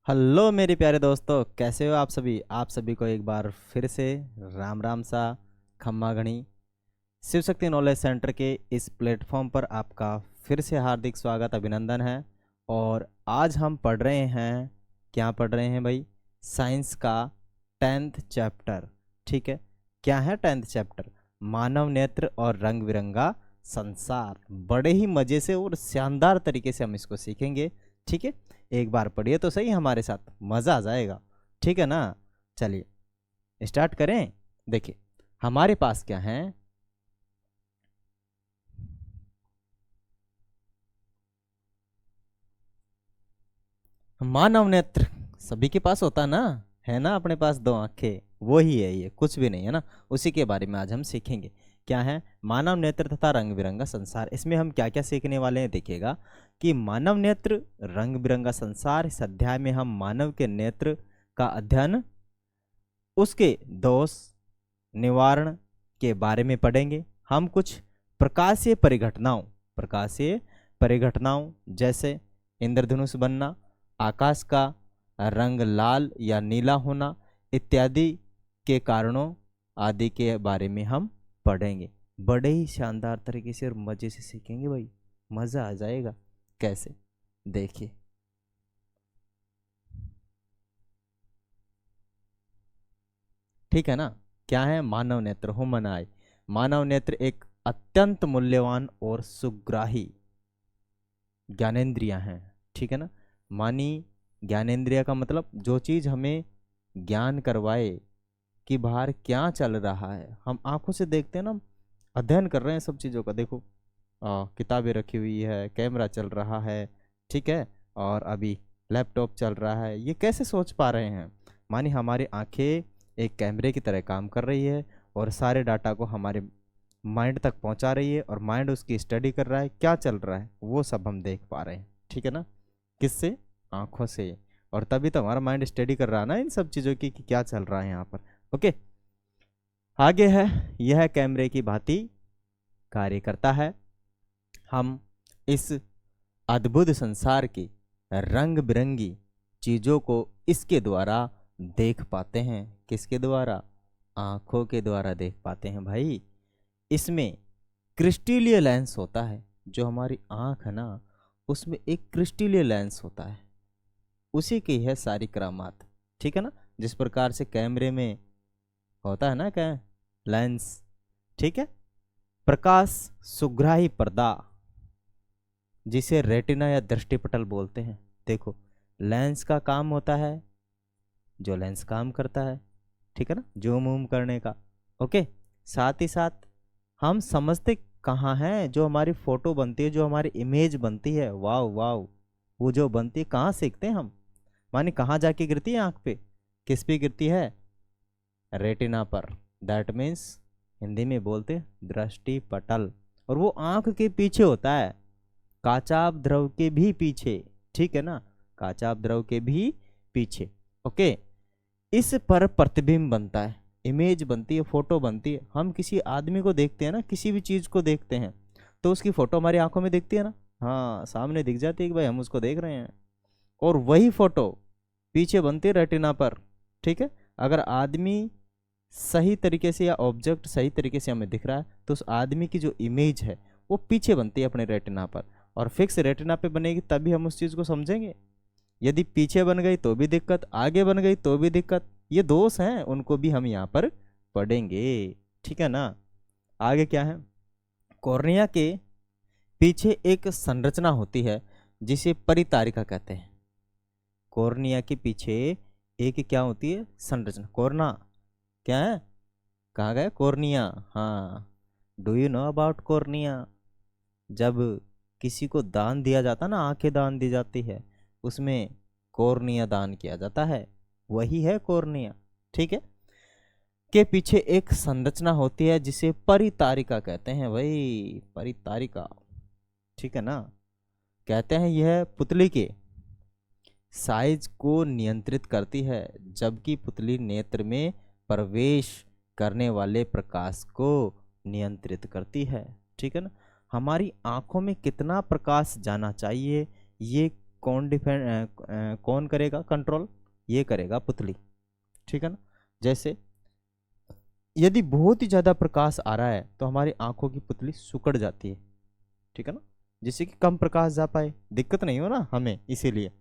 Hello मेरे प्यारे दोस्तों, कैसे हो आप सभी को एक बार फिर से राम राम सा खम्मा घड़ी शिव शक्ति नॉलेज सेंटर के इस प्लेटफॉर्म पर आपका फिर से हार्दिक स्वागत अभिनंदन है। और आज हम पढ़ रहे हैं, क्या पढ़ रहे हैं भाई? साइंस का 10th चैप्टर। ठीक है, क्या है 10th चैप्टर? मानव नेत्र और रंग बिरंगा संसार। बड़े ही मज़े से और शानदार तरीके से हम इसको सीखेंगे। ठीक है, एक बार पढ़िए तो सही हमारे साथ, मज़ा आ जाएगा। ठीक है ना? चलिए स्टार्ट करें। देखिए हमारे पास क्या है। मानव नेत्र सभी के पास होता ना, है ना? अपने पास दो आंखें, वो ही है, ये कुछ भी नहीं है ना। उसी के बारे में आज हम सीखेंगे। क्या है? मानव नेत्र तथा रंग बिरंगा संसार। इसमें हम क्या क्या सीखने वाले हैं देखिएगा कि मानव नेत्र रंग बिरंगा संसार। इस अध्याय में हम मानव के नेत्र का अध्ययन, उसके दोष निवारण के बारे में पढ़ेंगे। हम कुछ प्रकाशीय परिघटनाओं जैसे इंद्रधनुष बनना, आकाश का रंग लाल या नीला होना इत्यादि के कारणों आदि के बारे में हम पढ़ेंगे। बड़े ही शानदार तरीके से और मज़े से सीखेंगे भाई, मज़ा आ जाएगा। कैसे? देखिए, ठीक है ना? क्या है? मानव नेत्र, ह्यूमन आई। मानव नेत्र एक अत्यंत मूल्यवान और सुग्राही ज्ञानेंद्रियां हैं। ठीक है ना? मानी ज्ञानेंद्रिया का मतलब जो चीज हमें ज्ञान करवाए कि बाहर क्या चल रहा है। हम आंखों से देखते हैं ना, अध्ययन कर रहे हैं सब चीज़ों का। देखो किताबें रखी हुई है, कैमरा चल रहा है, ठीक है, और अभी लैपटॉप चल रहा है। ये कैसे सोच पा रहे हैं? मानी हमारी आंखें एक कैमरे की तरह काम कर रही है और सारे डाटा को हमारे माइंड तक पहुंचा रही है, और माइंड उसकी स्टडी कर रहा है, क्या चल रहा है वो सब हम देख पा रहे हैं। ठीक है ना? किससे? आंखों से। और तभी तो हमारा माइंड स्टडी कर रहा है ना इन सब चीज़ों की कि क्या चल रहा है यहाँ पर। ओके, आगे है, यह कैमरे की भांति कार्य करता है। हम इस अद्भुत संसार की रंग बिरंगी चीजों को इसके द्वारा देख पाते हैं। किसके द्वारा? आंखों के द्वारा देख पाते हैं भाई। इसमें क्रिस्टलीय लेंस होता है। जो हमारी आंख है ना, उसमें एक क्रिस्टलीय लेंस होता है, उसी की है सारी करामात। ठीक है ना? जिस प्रकार से कैमरे में होता है ना क्या, लेंस। ठीक है, प्रकाश सुग्राही पर्दा जिसे रेटिना या दृष्टिपटल बोलते हैं। देखो, लेंस का काम होता है, जो लेंस काम करता है, ठीक है ना, जूम वूम करने का। ओके, साथ ही साथ हम समझते कहाँ हैं? जो हमारी फोटो बनती है, जो हमारी इमेज बनती है, वाह वाह, वो जो बनती है कहाँ सीखते हैं हम? माने कहाँ जाके गिरती है? आंख पे। किस पे गिरती है? रेटिना पर। दैट मीन्स हिंदी में बोलते दृष्टि पटल। और वो आंख के पीछे होता है, काचाभ द्रव के भी पीछे। ठीक है ना? काचाभ द्रव के भी पीछे। ओके, इस पर प्रतिबिंब बनता है, इमेज बनती है, फोटो बनती है। हम किसी आदमी को देखते हैं ना, किसी भी चीज को देखते हैं, तो उसकी फोटो हमारी आंखों में दिखती है ना। हाँ, सामने दिख जाती है कि भाई हम उसको देख रहे हैं। और वही फोटो पीछे बनती है रेटिना पर। ठीक है, अगर आदमी सही तरीके से या ऑब्जेक्ट सही तरीके से हमें दिख रहा है, तो उस आदमी की जो इमेज है वो पीछे बनती है अपने रेटिना पर, और फिक्स रेटिना पे बनेगी, तभी हम उस चीज़ को समझेंगे। यदि पीछे बन गई तो भी दिक्कत, आगे बन गई तो भी दिक्कत। ये दोष हैं, उनको भी हम यहाँ पर पढ़ेंगे। ठीक है ना? आगे क्या है? कॉर्निया के पीछे एक संरचना होती है जिसे परितारिका कहते हैं। कॉर्निया के पीछे एक क्या होती है? संरचना। कॉर्ना क्या है? कहाँ गए? कॉर्निया। हाँ, do you know about cornea? जब किसी को दान दिया जाता ना, आंखें दान दी जाती है, उसमें कॉर्निया दान किया जाता है, वही है कॉर्निया। ठीक है, के पीछे एक संरचना होती है जिसे परितारिका कहते हैं भाई, परितारिका। ठीक है ना? कहते हैं यह पुतली के साइज को नियंत्रित करती है, जबकि पुतली नेत्र में प्रवेश करने वाले प्रकाश को नियंत्रित करती है। ठीक है ना? हमारी आंखों में कितना प्रकाश जाना चाहिए, ये कौन करेगा कंट्रोल? ये करेगा पुतली, ठीक है ना। जैसे यदि बहुत ही ज्यादा प्रकाश आ रहा है तो हमारी आंखों की पुतली सिकुड़ जाती है, ठीक है ना, जिससे कि कम प्रकाश जा पाए, दिक्कत नहीं हो ना हमें, इसीलिए।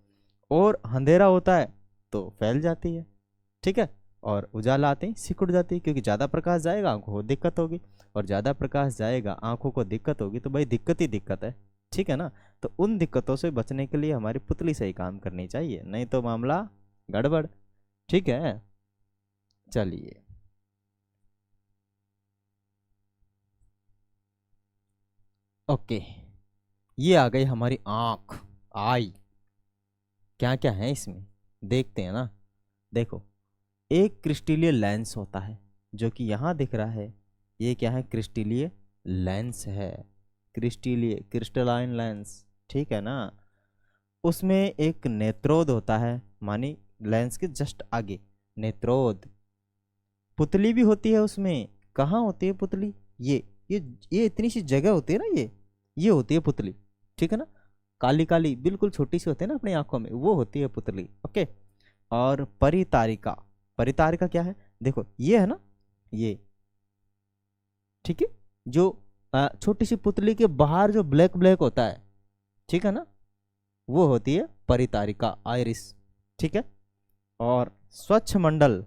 और अंधेरा होता है तो फैल जाती है, ठीक है। और उजाला आते ही सिकुड़ जाती है, क्योंकि ज़्यादा प्रकाश जाएगा आंखों को दिक्कत होगी, और ज़्यादा प्रकाश जाएगा आंखों को दिक्कत होगी, तो भाई दिक्कत ही दिक्कत है, ठीक है ना। तो उन दिक्कतों से बचने के लिए हमारी पुतली सही काम करनी चाहिए, नहीं तो मामला गड़बड़, ठीक है। चलिए, ओके, ये आ गई हमारी आंख, आई। क्या क्या है इसमें देखते हैं ना। देखो, एक क्रिस्टलीय लेंस होता है जो कि यहाँ दिख रहा है, ये क्या है? क्रिस्टलीय लेंस है, क्रिस्टलीय क्रिस्टलाइन लेंस, ठीक है ना। उसमें एक नेत्रोद होता है, मानी लेंस के जस्ट आगे नेत्रोद। पुतली भी होती है उसमें। कहाँ होती है पुतली? ये ये इतनी सी जगह होती है ना, ये होती है पुतली, ठीक है ना। काली काली बिल्कुल छोटी सी होती है ना अपनी आंखों में, वो होती है पुतली, ओके। और परितारिका, परितारिका क्या है? देखो ये है ना, ये, ठीक है, जो छोटी सी पुतली के बाहर जो ब्लैक ब्लैक होता है, ठीक है ना, वो होती है परितारिका, आइरिस, ठीक है। और स्वच्छ मंडल,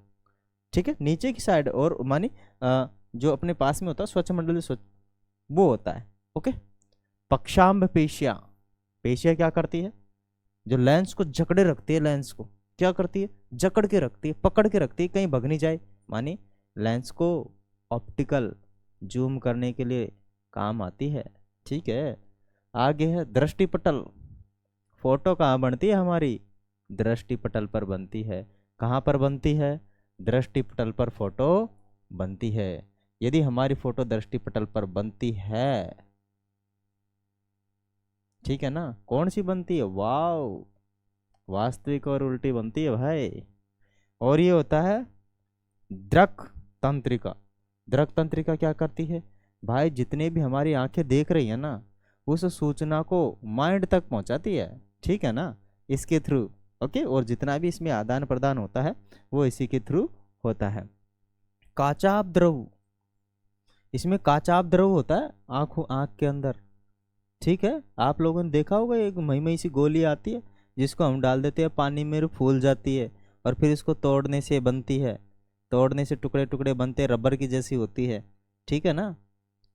ठीक है, नीचे की साइड, और मानी जो अपने पास में होता है स्वच्छ मंडल, जो स्वच्छ, वो होता है, ओके। पक्षाम्ब पेशियां, पेशियां क्या करती है? जो लेंस को जकड़े रखती है, लेंस को क्या करती है? जकड़ के रखती है, पकड़ के रखती है, कहीं भग नहीं जाए, मानी लेंस को ऑप्टिकल जूम करने के लिए काम आती है, ठीक है। आगे है दृष्टिपटल। फोटो कहाँ बनती है हमारी? दृष्टिपटल पर बनती है। कहाँ पर बनती है? दृष्टिपटल पर फोटो बनती है। यदि हमारी फोटो दृष्टिपटल पर बनती है, ठीक है ना, कौन सी बनती है? वाव, वास्तविक और उल्टी बनती है भाई। और ये होता है दृक तंत्रिका। दृक तंत्रिका क्या करती है भाई? जितने भी हमारी आंखें देख रही है ना, उस सूचना को माइंड तक पहुंचाती है, ठीक है ना, इसके थ्रू, ओके। और जितना भी इसमें आदान प्रदान होता है वो इसी के थ्रू होता है। काचाप द्रव, इसमें काचाप द्रव होता है आंख के अंदर, ठीक है। आप लोगों ने देखा होगा एक मई मई सी गोली आती है, जिसको हम डाल देते हैं पानी में, फूल जाती है, और फिर इसको तोड़ने से बनती है, तोड़ने से टुकड़े टुकड़े बनते हैं, रबर की जैसी होती है, ठीक है ना,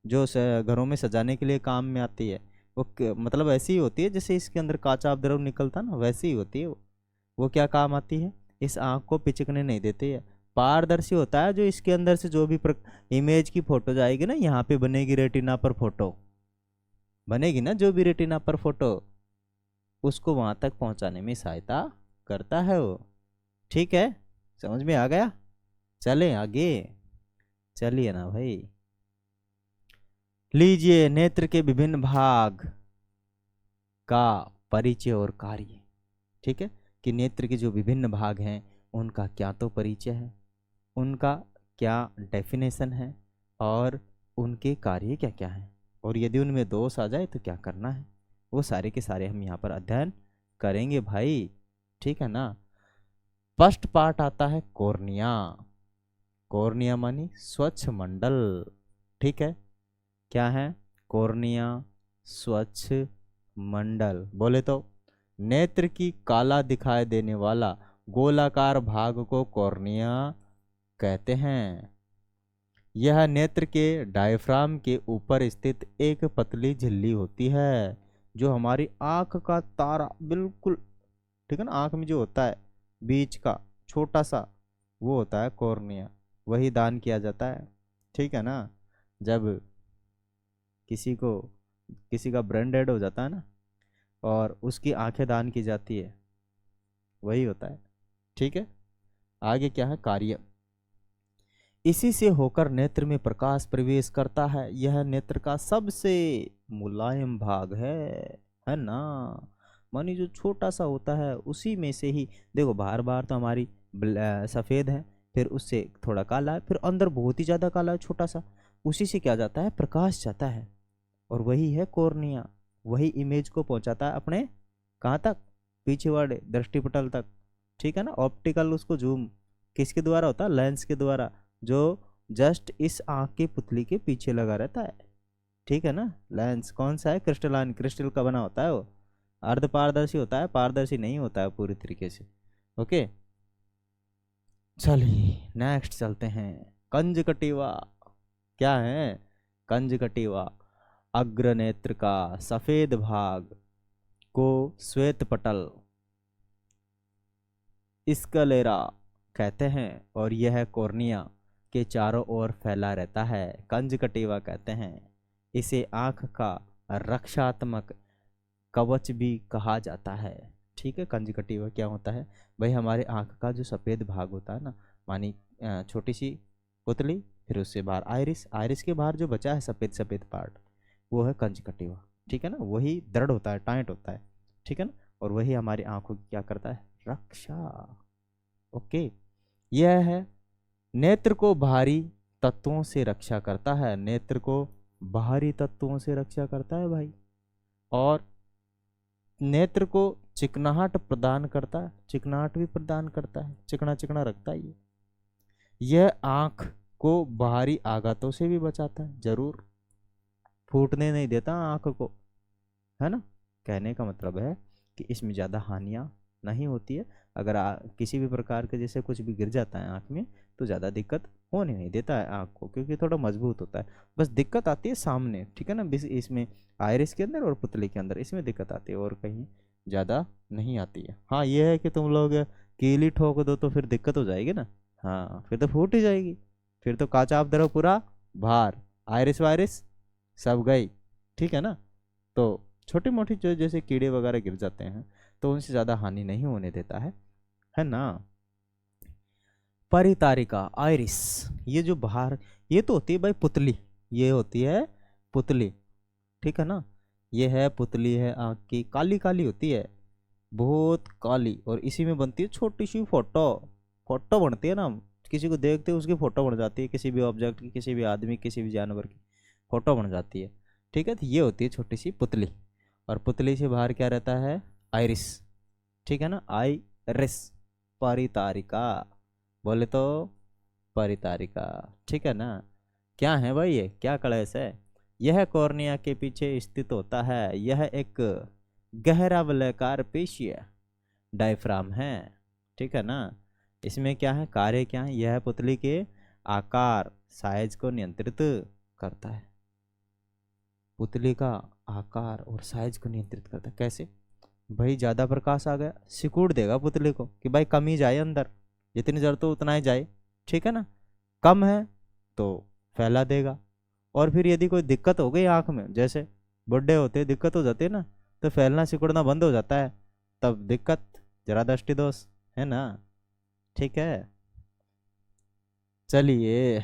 जो घरों में सजाने के लिए काम में आती है। वो मतलब ऐसी ही होती है जैसे इसके अंदर काचा द्रव निकलता ना, वैसी ही होती है वो क्या काम आती है? इस आँख को पिचकने नहीं देती है। पारदर्शी होता है, जो इसके अंदर से जो भी इमेज की फोटो जाएगी ना, यहाँ पे बनेगी रेटिना पर फोटो बनेगी ना, जो भी रेटिना पर फोटो, उसको वहां तक पहुंचाने में सहायता करता है वो, ठीक है। समझ में आ गया? चलें आगे, चलिए ना भाई। लीजिए नेत्र के विभिन्न भाग का परिचय और कार्य, ठीक है, कि नेत्र के जो विभिन्न भाग हैं उनका क्या तो परिचय है, उनका क्या डेफिनेशन है, और उनके कार्य क्या क्या हैं, और यदि उनमें दोष आ जाए तो क्या करना है, वो सारे के सारे हम यहाँ पर अध्ययन करेंगे भाई, ठीक है ना। फर्स्ट पार्ट आता है कॉर्निया। कॉर्निया मानी स्वच्छ मंडल, ठीक है। क्या है? कॉर्निया, स्वच्छ मंडल। बोले तो नेत्र की काला दिखाई देने वाला गोलाकार भाग को कॉर्निया कहते हैं। यह नेत्र के डायफ्राम के ऊपर स्थित एक पतली झिल्ली होती है, जो हमारी आंख का तारा, बिल्कुल, ठीक है ना, आंख में जो होता है बीच का छोटा सा, वो होता है कॉर्निया, वही दान किया जाता है, ठीक है ना। जब किसी का ब्रेन डेड हो जाता है ना, और उसकी आंखें दान की जाती है, वही होता है, ठीक है। आगे क्या है? कार्य। इसी से होकर नेत्र में प्रकाश प्रवेश करता है। यह नेत्र का सबसे मुलायम भाग है ना। मानी जो छोटा सा होता है उसी में से ही, देखो बाहर बाहर तो हमारी सफ़ेद है, फिर उससे थोड़ा काला है, फिर अंदर बहुत ही ज़्यादा काला है छोटा सा, उसी से क्या जाता है? प्रकाश जाता है, और वही है कॉर्निया, वही इमेज को पहुंचाता है अपने कहाँ तक? पीछे वाले दृष्टिपटल तक, ठीक है ना। ऑप्टिकल उसको जूम किसके द्वारा होता है, लेंस के द्वारा, जो जस्ट इस आंख की पुतली के पीछे लगा रहता है, ठीक है ना। लेंस कौन सा है, क्रिस्टलाइन, क्रिस्टल का बना होता है वो, अर्ध पारदर्शी होता है, पारदर्शी नहीं होता है पूरी तरीके से। ओके, चलिए नेक्स्ट चलते हैं। कंजकटिवा क्या है, कंजकटिवा अग्रनेत्र का सफेद भाग को श्वेत पटल स्क्लेरा कहते हैं, और यह कॉर्निया के चारों ओर फैला रहता है। कंजकटिवा कहते हैं इसे आंख का रक्षात्मक कवच भी कहा जाता है, ठीक है। कंजकटिवा क्या होता है भाई, हमारे आंख का जो सफ़ेद भाग होता है ना, मानी छोटी सी पुतली, फिर उससे बाहर आइरिस, आइरिस के बाहर जो बचा है सफ़ेद सफ़ेद पार्ट, वो है कंजकटिवा, ठीक है ना। वही दृढ़ होता है, टाइट होता है, ठीक है ना, और वही हमारी आंखों की क्या करता है, रक्षा। ओके, यह है नेत्र को बाहरी तत्वों से रक्षा करता है, नेत्र को बाहरी तत्वों से रक्षा करता है भाई, और नेत्र को चिकनाहट प्रदान करता है, चिकनाहट भी प्रदान करता है, चिकना चिकना रखता है ये। यह आंख को बाहरी आघातों से भी बचाता है, जरूर फूटने नहीं देता आंख को, है ना। कहने का मतलब है कि इसमें ज़्यादा हानियाँ नहीं होती है। अगर किसी भी प्रकार के जैसे कुछ भी गिर जाता है आँख में तो ज़्यादा दिक्कत होने नहीं देता है आँख को, क्योंकि थोड़ा मजबूत होता है। बस दिक्कत आती है सामने, ठीक है ना, इसमें आयरिस के अंदर और पुतली के अंदर इसमें दिक्कत आती है, और कहीं ज़्यादा नहीं आती है। हाँ ये है कि तुम लोग कीली ठोक दो तो फिर दिक्कत हो जाएगी ना, हाँ फिर तो फूट ही जाएगी, फिर तो काचा आप दरो पूरा बाहर, आयरिस वायरिस सब गई, ठीक है ना। तो छोटी मोटी जो जैसे कीड़े वगैरह गिर जाते हैं तो उनसे ज़्यादा हानि नहीं होने देता है ना। परितारिका आइरिस, ये जो बाहर, ये तो होती है भाई पुतली, ये होती है पुतली, ठीक है ना। ये है पुतली, है आँख की, काली काली होती है, बहुत काली, और इसी में बनती है छोटी सी फोटो, फोटो बनती है ना, किसी को देखते हैं उसकी फोटो बन जाती है, किसी भी ऑब्जेक्ट की, किसी भी आदमी, किसी भी जानवर की फोटो बन जाती है, ठीक है। तो ये होती है छोटी सी पुतली, और पुतली से बाहर क्या रहता है, आइरिस, ठीक है ना, आइरिस। परितारिका बोले तो परितारिका, ठीक है ना। क्या है भाई ये, क्या कलेश है, यह कॉर्निया के पीछे स्थित होता है, यह एक गहरा वलयाकार पेशीय डायफ्राम है, ठीक है ना। इसमें क्या है, कार्य क्या है, यह पुतली के आकार साइज को नियंत्रित करता है, पुतली का आकार और साइज को नियंत्रित करता है। कैसे भाई, ज़्यादा प्रकाश आ गया सिकुड़ देगा पुतली को कि भाई कम ही जाए अंदर, जितनी जरूरत हो उतना ही जाए, ठीक है ना। कम है तो फैला देगा, और फिर यदि कोई दिक्कत हो गई आँख में, जैसे बुढ़े होते दिक्कत हो जाती है ना, तो फैलना सिकुड़ना बंद हो जाता है, तब दिक्कत, जरा दृष्टि दोष, है ना, ठीक है। चलिए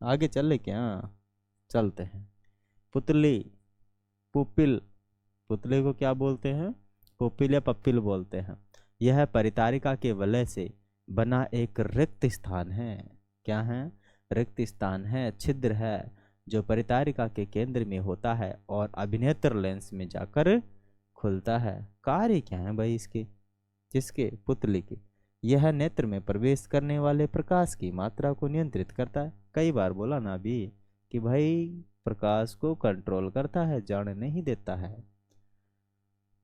आगे चल ले क्या, चलते हैं। पुतली, पुपिल, पुतले को क्या बोलते हैं, पुपिल या पप्पिल बोलते हैं। यह परितारिका के वलय से बना एक रिक्त स्थान है, क्या है, रिक्त स्थान है, छिद्र है, जो परितारिका के केंद्र में होता है और अभिनेत्र लेंस में जाकर खुलता है। कार्य क्या है भाई इसके, जिसके, पुतली के, यह नेत्र में प्रवेश करने वाले प्रकाश की मात्रा को नियंत्रित करता है। कई बार बोला ना अभी कि भाई प्रकाश को कंट्रोल करता है, जाने नहीं देता है।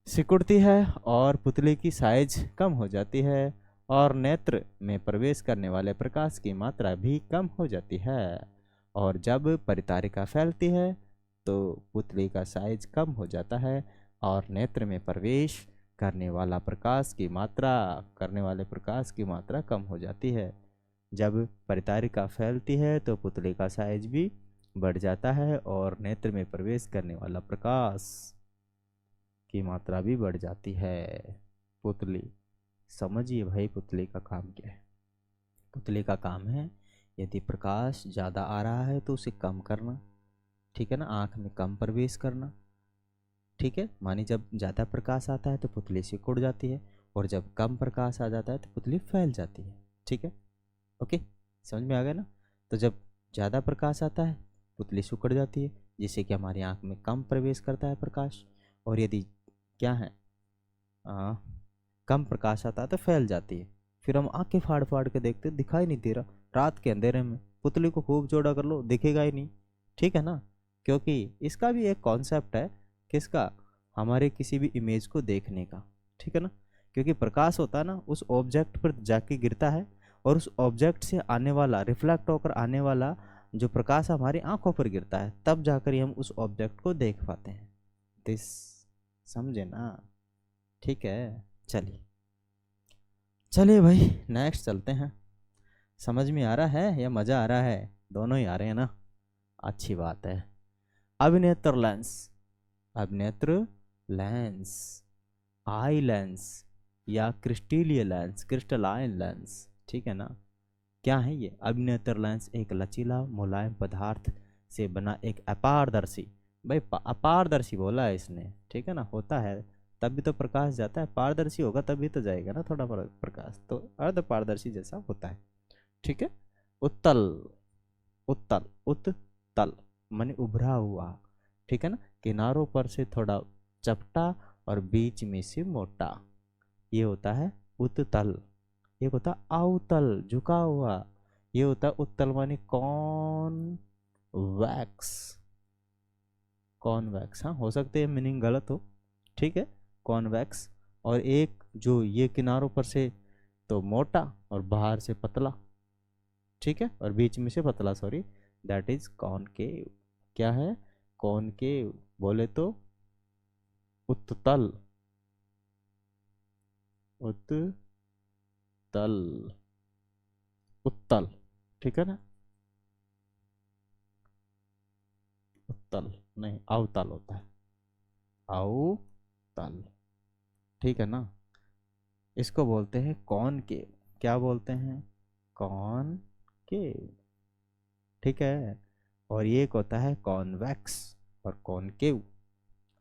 सिकुड़ती है और पुतली की साइज कम हो जाती है, और नेत्र में प्रवेश करने वाले प्रकाश की मात्रा भी कम हो जाती है, और जब परितारिका फैलती है तो पुतली का साइज कम हो जाता है और नेत्र में प्रवेश करने वाले प्रकाश की मात्रा कम हो जाती है। जब परितारिका फैलती है तो पुतली का साइज भी बढ़ जाता है और नेत्र में प्रवेश करने वाला प्रकाश की मात्रा भी बढ़ जाती है। पुतली, समझिए भाई पुतली का काम क्या है। पुतली का काम है यदि प्रकाश ज़्यादा आ रहा है तो उसे कम करना, ठीक है ना, आँख में कम प्रवेश करना, ठीक है। मानी जब ज़्यादा प्रकाश आता है तो पुतली सिकुड़ जाती है, और जब कम प्रकाश आ जाता है तो पुतली फैल जाती है, ठीक है। ओके, समझ में आ गया ना। तो जब ज़्यादा प्रकाश आता है पुतली सिकुड़ जाती है, जिससे कि हमारी आँख में कम प्रवेश करता है प्रकाश, और यदि क्या है कम प्रकाश आता है तो फैल जाती है। फिर हम आंखें फाड़ फाड़ के देखते, दिखाई नहीं दे रहा, रात के अंधेरे में पुतली को खूब चौड़ा कर लो, दिखेगा ही नहीं। ठीक है ना, क्योंकि इसका भी एक कॉन्सेप्ट है, किसका, हमारे किसी भी इमेज को देखने का। ठीक है ना, क्योंकि प्रकाश होता है ना, उस ऑब्जेक्ट पर जाके गिरता है, और उस ऑब्जेक्ट से आने वाला, रिफ्लेक्ट होकर आने वाला जो प्रकाश हमारी आंखों पर गिरता है, तब जाकर ही हम उस ऑब्जेक्ट को देख पाते हैं। दिस, समझे ना? ठीक है, चलिए चलिए भाई, नेक्स्ट चलते हैं। समझ में आ रहा है या मज़ा आ रहा है? दोनों ही आ रहे हैं ना, अच्छी बात है। अभिनेत्र लेंस, अभिनेत्र लेंस, आई लेंस या क्रिस्टलीय लेंस, क्रिस्टलाइन लेंस। ठीक है ना, क्या है ये? अभिनेत्र लेंस एक लचीला मुलायम पदार्थ से बना एक अपारदर्शी, भाई अपारदर्शी बोला है इसने, ठीक है ना, होता है तभी तो प्रकाश जाता है, पारदर्शी होगा तभी तो जाएगा ना थोड़ा प्रकाश, तो अर्ध पारदर्शी जैसा होता है। ठीक है, उत्तल, उत्तल, उत्तल माने उभरा हुआ। ठीक है ना, किनारों पर से थोड़ा चपटा और बीच में से मोटा, ये होता है उत्तल। एक होता है अवतल, झुका हुआ, ये होता है उत्तल माने कॉन वैक्स, कॉन्वेक्स। हाँ, हो सकते हैं मीनिंग गलत हो, ठीक है, कॉन्वेक्स। और एक जो ये किनारों पर से तो मोटा और बाहर से पतला, ठीक है, और बीच में से पतला, सॉरी, दैट इज कॉनकेव। क्या है? कॉनकेव, बोले तो उत्तल, उत्तल, उत्तल, ठीक है ना, उत्तल नहीं, अवतल होता है, अवतल। ठीक है ना, इसको बोलते हैं कॉनकेव। क्या बोलते हैं? कॉनकेव। ठीक है, और ये एक होता है कॉन्वेक्स और कॉनकेव,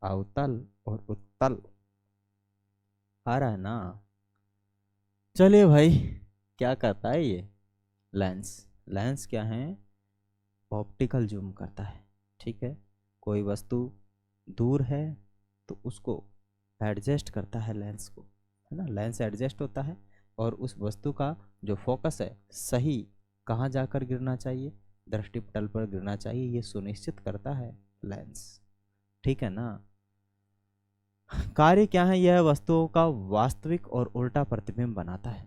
अवतल और उत्तल। आ रहा है ना? चलिए भाई, क्या करता है ये लेंस? लेंस क्या है? ऑप्टिकल जूम करता है। ठीक है, कोई वस्तु दूर है तो उसको एडजस्ट करता है लेंस को, है ना, लेंस एडजस्ट होता है, और उस वस्तु का जो फोकस है सही कहाँ जाकर गिरना चाहिए, दृष्टिपटल पर गिरना चाहिए, ये सुनिश्चित करता है लेंस। ठीक है ना, कार्य क्या है? यह वस्तुओं का वास्तविक और उल्टा प्रतिबिंब बनाता है।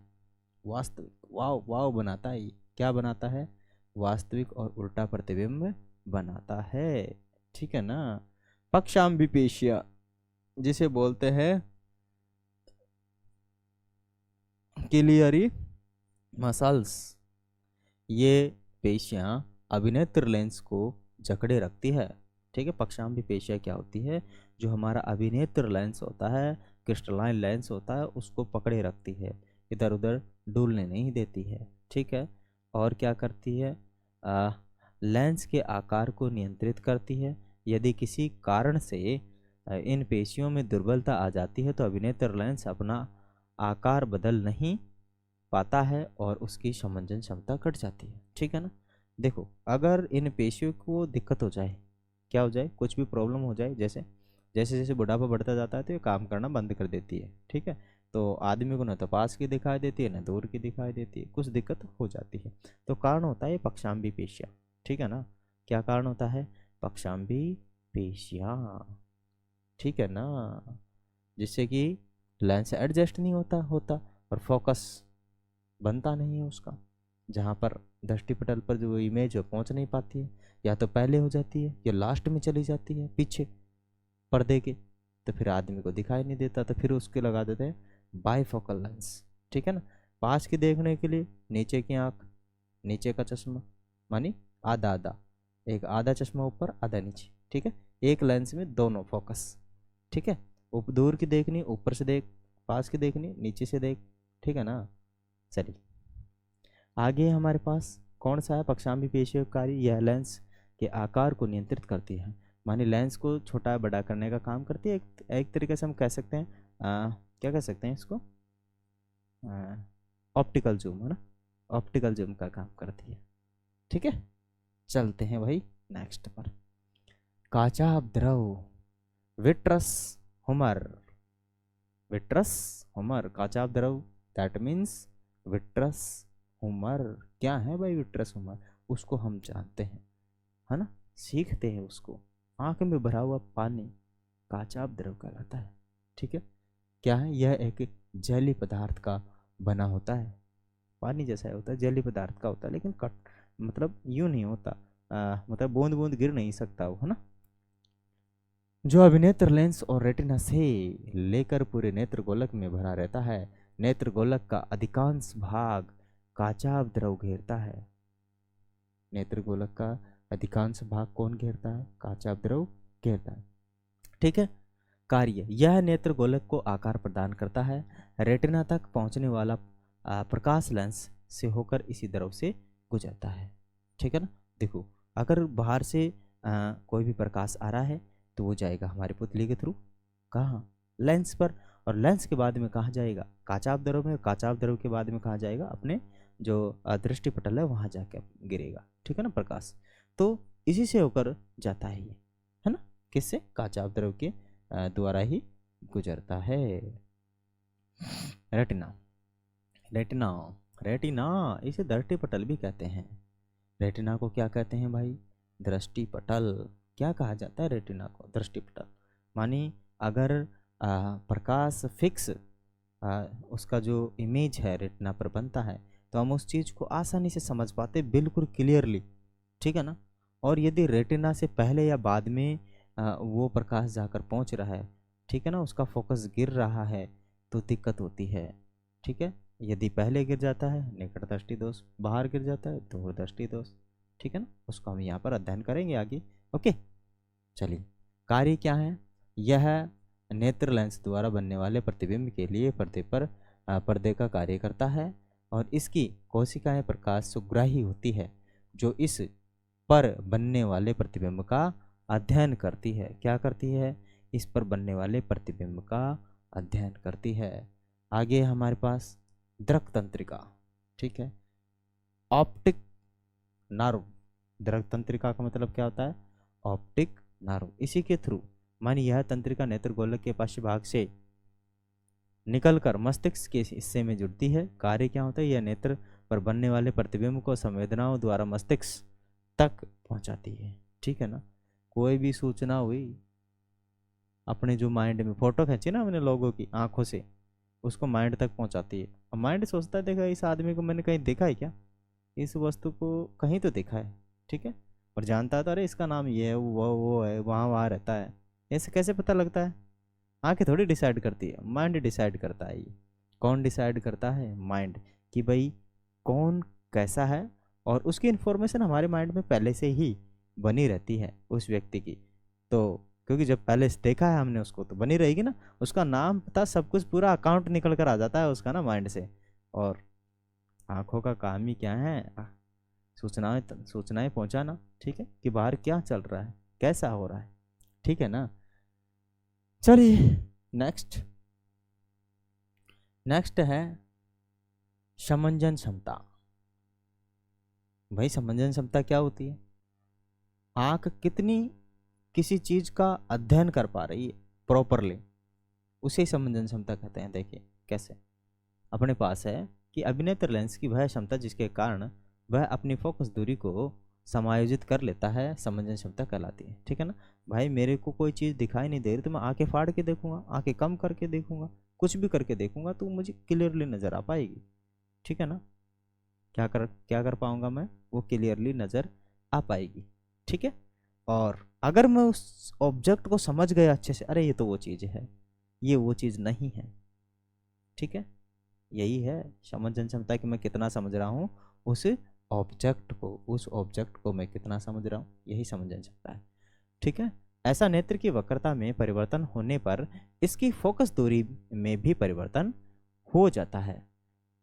वास्तविक, वाव वाव बनाता है, क्या बनाता है? वास्तविक और उल्टा प्रतिबिंब बनाता है। ठीक है ना, पक्षाम्बिपेशिया जिसे बोलते हैं क्लियरी मसल्स, ये पेशियां अभिनेत्र लेंस को जकड़े रखती है। ठीक है, पक्षाम्बी पेशियां क्या होती है? जो हमारा अभिनेत्र लेंस होता है, क्रिस्टलाइन लेंस होता है, उसको पकड़े रखती है, इधर उधर डूलने नहीं देती है। ठीक है, और क्या करती है? लेंस के आकार को नियंत्रित करती है। यदि किसी कारण से इन पेशियों में दुर्बलता आ जाती है तो अभिनेत्र लेंस अपना आकार बदल नहीं पाता है और उसकी समंजन क्षमता घट जाती है। ठीक है ना, देखो, अगर इन पेशियों को दिक्कत हो जाए, क्या हो जाए, कुछ भी प्रॉब्लम हो जाए, जैसे जैसे जैसे बुढ़ापा बढ़ता जाता है तो ये काम करना बंद कर देती है। ठीक है, तो आदमी को न तो पास की दिखाई देती है न दूर की दिखाई देती है, कुछ दिक्कत हो जाती है, तो कारण होता है ये पक्षाम्बी पेशियाँ। ठीक है ना, क्या कारण होता है? पक्षाम्बी पेशियाँ। ठीक है ना, जिससे कि लेंस एडजस्ट नहीं होता होता और फोकस बनता नहीं है उसका, जहाँ पर दृष्टिपटल पर जो इमेज है पहुँच नहीं पाती है, या तो पहले हो जाती है या लास्ट में चली जाती है पीछे पर्दे के, तो फिर आदमी को दिखाई नहीं देता, तो फिर उसके लगा देते हैं बाईफोकल लेंस। ठीक है ना, पास की देखने के लिए नीचे की आँख, नीचे का चश्मा, मानी आधा आधा, एक आधा चश्मा ऊपर आधा नीचे। ठीक है, एक लेंस में दोनों फोकस। ठीक है, दूर की देखनी ऊपर से देख, पास की देखनी नीचे से देख। ठीक है ना, चलिए आगे हमारे पास कौन सा है? पक्षाम्बी पेशियोकारी, यह लेंस के आकार को नियंत्रित करती है, माने लेंस को छोटा बड़ा करने का काम करती है। एक तरीके से हम कह सकते हैं, क्या कह सकते हैं इसको? ऑप्टिकल जूम, है ना, ऑप्टिकल जूम का काम करती है। ठीक है, चलते हैं भाई नेक्स्ट पर। काचा द्रव, विट्रस हुमर, विट्रस ह्यूमर, काचाभ द्रव दैट मीन्स विट्रस ह्यूमर। क्या है भाई विट्रस ह्यूमर, उसको हम जानते हैं, है ना, सीखते हैं उसको। आंख में भरा हुआ पानी काचाभ द्रव कहलाता है। ठीक है, क्या है, यह एक जलीय पदार्थ का बना होता है, पानी जैसा होता है, जलीय पदार्थ का होता है, लेकिन कट मतलब यूं नहीं होता, मतलब बूंद बूंद गिर नहीं सकता वो, है ना। जो अभिनेत्र लेंस और रेटिना से लेकर पूरे नेत्र गोलक में भरा रहता है। नेत्र गोलक का अधिकांश भाग काचाभ द्रव घेरता है। नेत्र गोलक का अधिकांश भाग कौन घेरता है, काचाभ द्रव घेरता है। ठीक है, कार्य, यह नेत्र गोलक को आकार प्रदान करता है। रेटिना तक पहुंचने वाला प्रकाश लेंस से होकर इसी द्रव से गुजरता है। ठीक है ना, देखो अगर बाहर से कोई भी प्रकाश आ रहा है तो वो जाएगा हमारी पुतली के थ्रू, कहाँ, लेंस पर, और लेंस के बाद में कहाँ जाएगा, काचाभ द्रव में, काचाभ द्रव के बाद में कहाँ जाएगा, अपने जो दृष्टि पटल है वहाँ जाके गिरेगा। ठीक है ना, प्रकाश तो इसी से होकर जाता है ये, है ना, किससे, काचाभ द्रव के द्वारा ही गुजरता है। रेटिना, रेटिना, रेटिना इसे दृष्टि पटल भी कहते हैं। रेटिना को क्या कहते हैं भाई, दृष्टि पटल। क्या कहा जाता है रेटिना को, दृष्टि पटल। मानी अगर प्रकाश फिक्स उसका जो इमेज है रेटिना पर बनता है तो हम उस चीज़ को आसानी से समझ पाते बिल्कुल क्लियरली। ठीक है ना, और यदि रेटिना से पहले या बाद में वो प्रकाश जाकर पहुंच रहा है, ठीक है ना, उसका फोकस गिर रहा है तो दिक्कत होती है। ठीक है, यदि पहले गिर जाता है निकट दृष्टि दोष, बाहर गिर जाता है दूर दृष्टि दोष। ठीक है ना, उसको हम यहाँ पर अध्ययन करेंगे आगे। ओके, चलिए, कार्य क्या है, यह नेत्र लेंस द्वारा बनने वाले प्रतिबिंब के लिए पर्दे का कार्य करता है, और इसकी कोशिकाएं प्रकाश सुग्राही होती है जो इस पर बनने वाले प्रतिबिंब का अध्ययन करती है। क्या करती है, इस पर बनने वाले प्रतिबिंब का अध्ययन करती है। आगे हमारे पास दृक तंत्रिका। ठीक है, ऑप्टिक नर्व, दृक तंत्रिका का मतलब क्या होता है, ऑप्टिक नर्व। इसी के थ्रू मानी यह तंत्रिका नेत्र गोलक के पार्श्व भाग से निकलकर मस्तिष्क के हिस्से में जुड़ती है। कार्य क्या होता है, यह नेत्र पर बनने वाले प्रतिबिंब को संवेदनाओं द्वारा मस्तिष्क तक पहुंचाती है। ठीक है ना, कोई भी सूचना हुई अपने जो माइंड में, फोटो खींची ना हमने लोगों की आंखों से, उसको माइंड तक पहुंचाती है। और माइंड सोचता है देखा इस आदमी को मैंने कहीं देखा है क्या, इस वस्तु को कहीं तो देखा है। ठीक है, और जानता था अरे इसका नाम ये है, वो है, वहाँ वहाँ रहता है। ऐसे कैसे पता लगता है, आंखें थोड़ी डिसाइड करती है, माइंड डिसाइड करता है। ये कौन डिसाइड करता है, माइंड, कि भाई कौन कैसा है, और उसकी इन्फॉर्मेशन हमारे माइंड में पहले से ही बनी रहती है उस व्यक्ति की। तो क्योंकि जब पहले से देखा है हमने उसको तो बनी रहेगी ना, उसका नाम पता, सब कुछ, पूरा अकाउंट निकल कर आ जाता है उसका ना माइंड से। और आंखों का काम ही क्या है, सूचनाएं पहुंचाना। ठीक है, कि बाहर क्या चल रहा है, कैसा हो रहा है। ठीक है ना, चलिए नेक्स्ट, नेक्स्ट है समंजन क्षमता। भाई समंजन क्षमता क्या होती है, आंख कितनी किसी चीज का अध्ययन कर पा रही है प्रॉपरली, उसे समंजन क्षमता कहते हैं। देखिए कैसे, अपने पास है कि अभिनेत्र लेंस की वह क्षमता जिसके कारण वह अपनी फोकस दूरी को समायोजित कर लेता है, समंजन क्षमता कहलाती है। ठीक है ना, भाई मेरे को कोई चीज़ दिखाई नहीं दे रही तो मैं आंखें फाड़ के देखूंगा, आंखें कम करके देखूंगा, कुछ भी करके देखूंगा तो मुझे क्लियरली नज़र आ पाएगी। ठीक है ना, क्या कर पाऊंगा मैं, वो क्लियरली नज़र आ पाएगी। ठीक है, और अगर मैं उस ऑब्जेक्ट को समझ गया अच्छे से, अरे ये तो वो चीज़ है, ये वो चीज़ नहीं है। ठीक है, यही है समंजन क्षमता कि मैं कितना समझ रहा हूँ उस ऑब्जेक्ट को मैं कितना समझ रहा हूँ, यही समंजन क्षमता है। ठीक है, ऐसा नेत्र की वक्रता में परिवर्तन होने पर इसकी फोकस दूरी में भी परिवर्तन हो जाता है।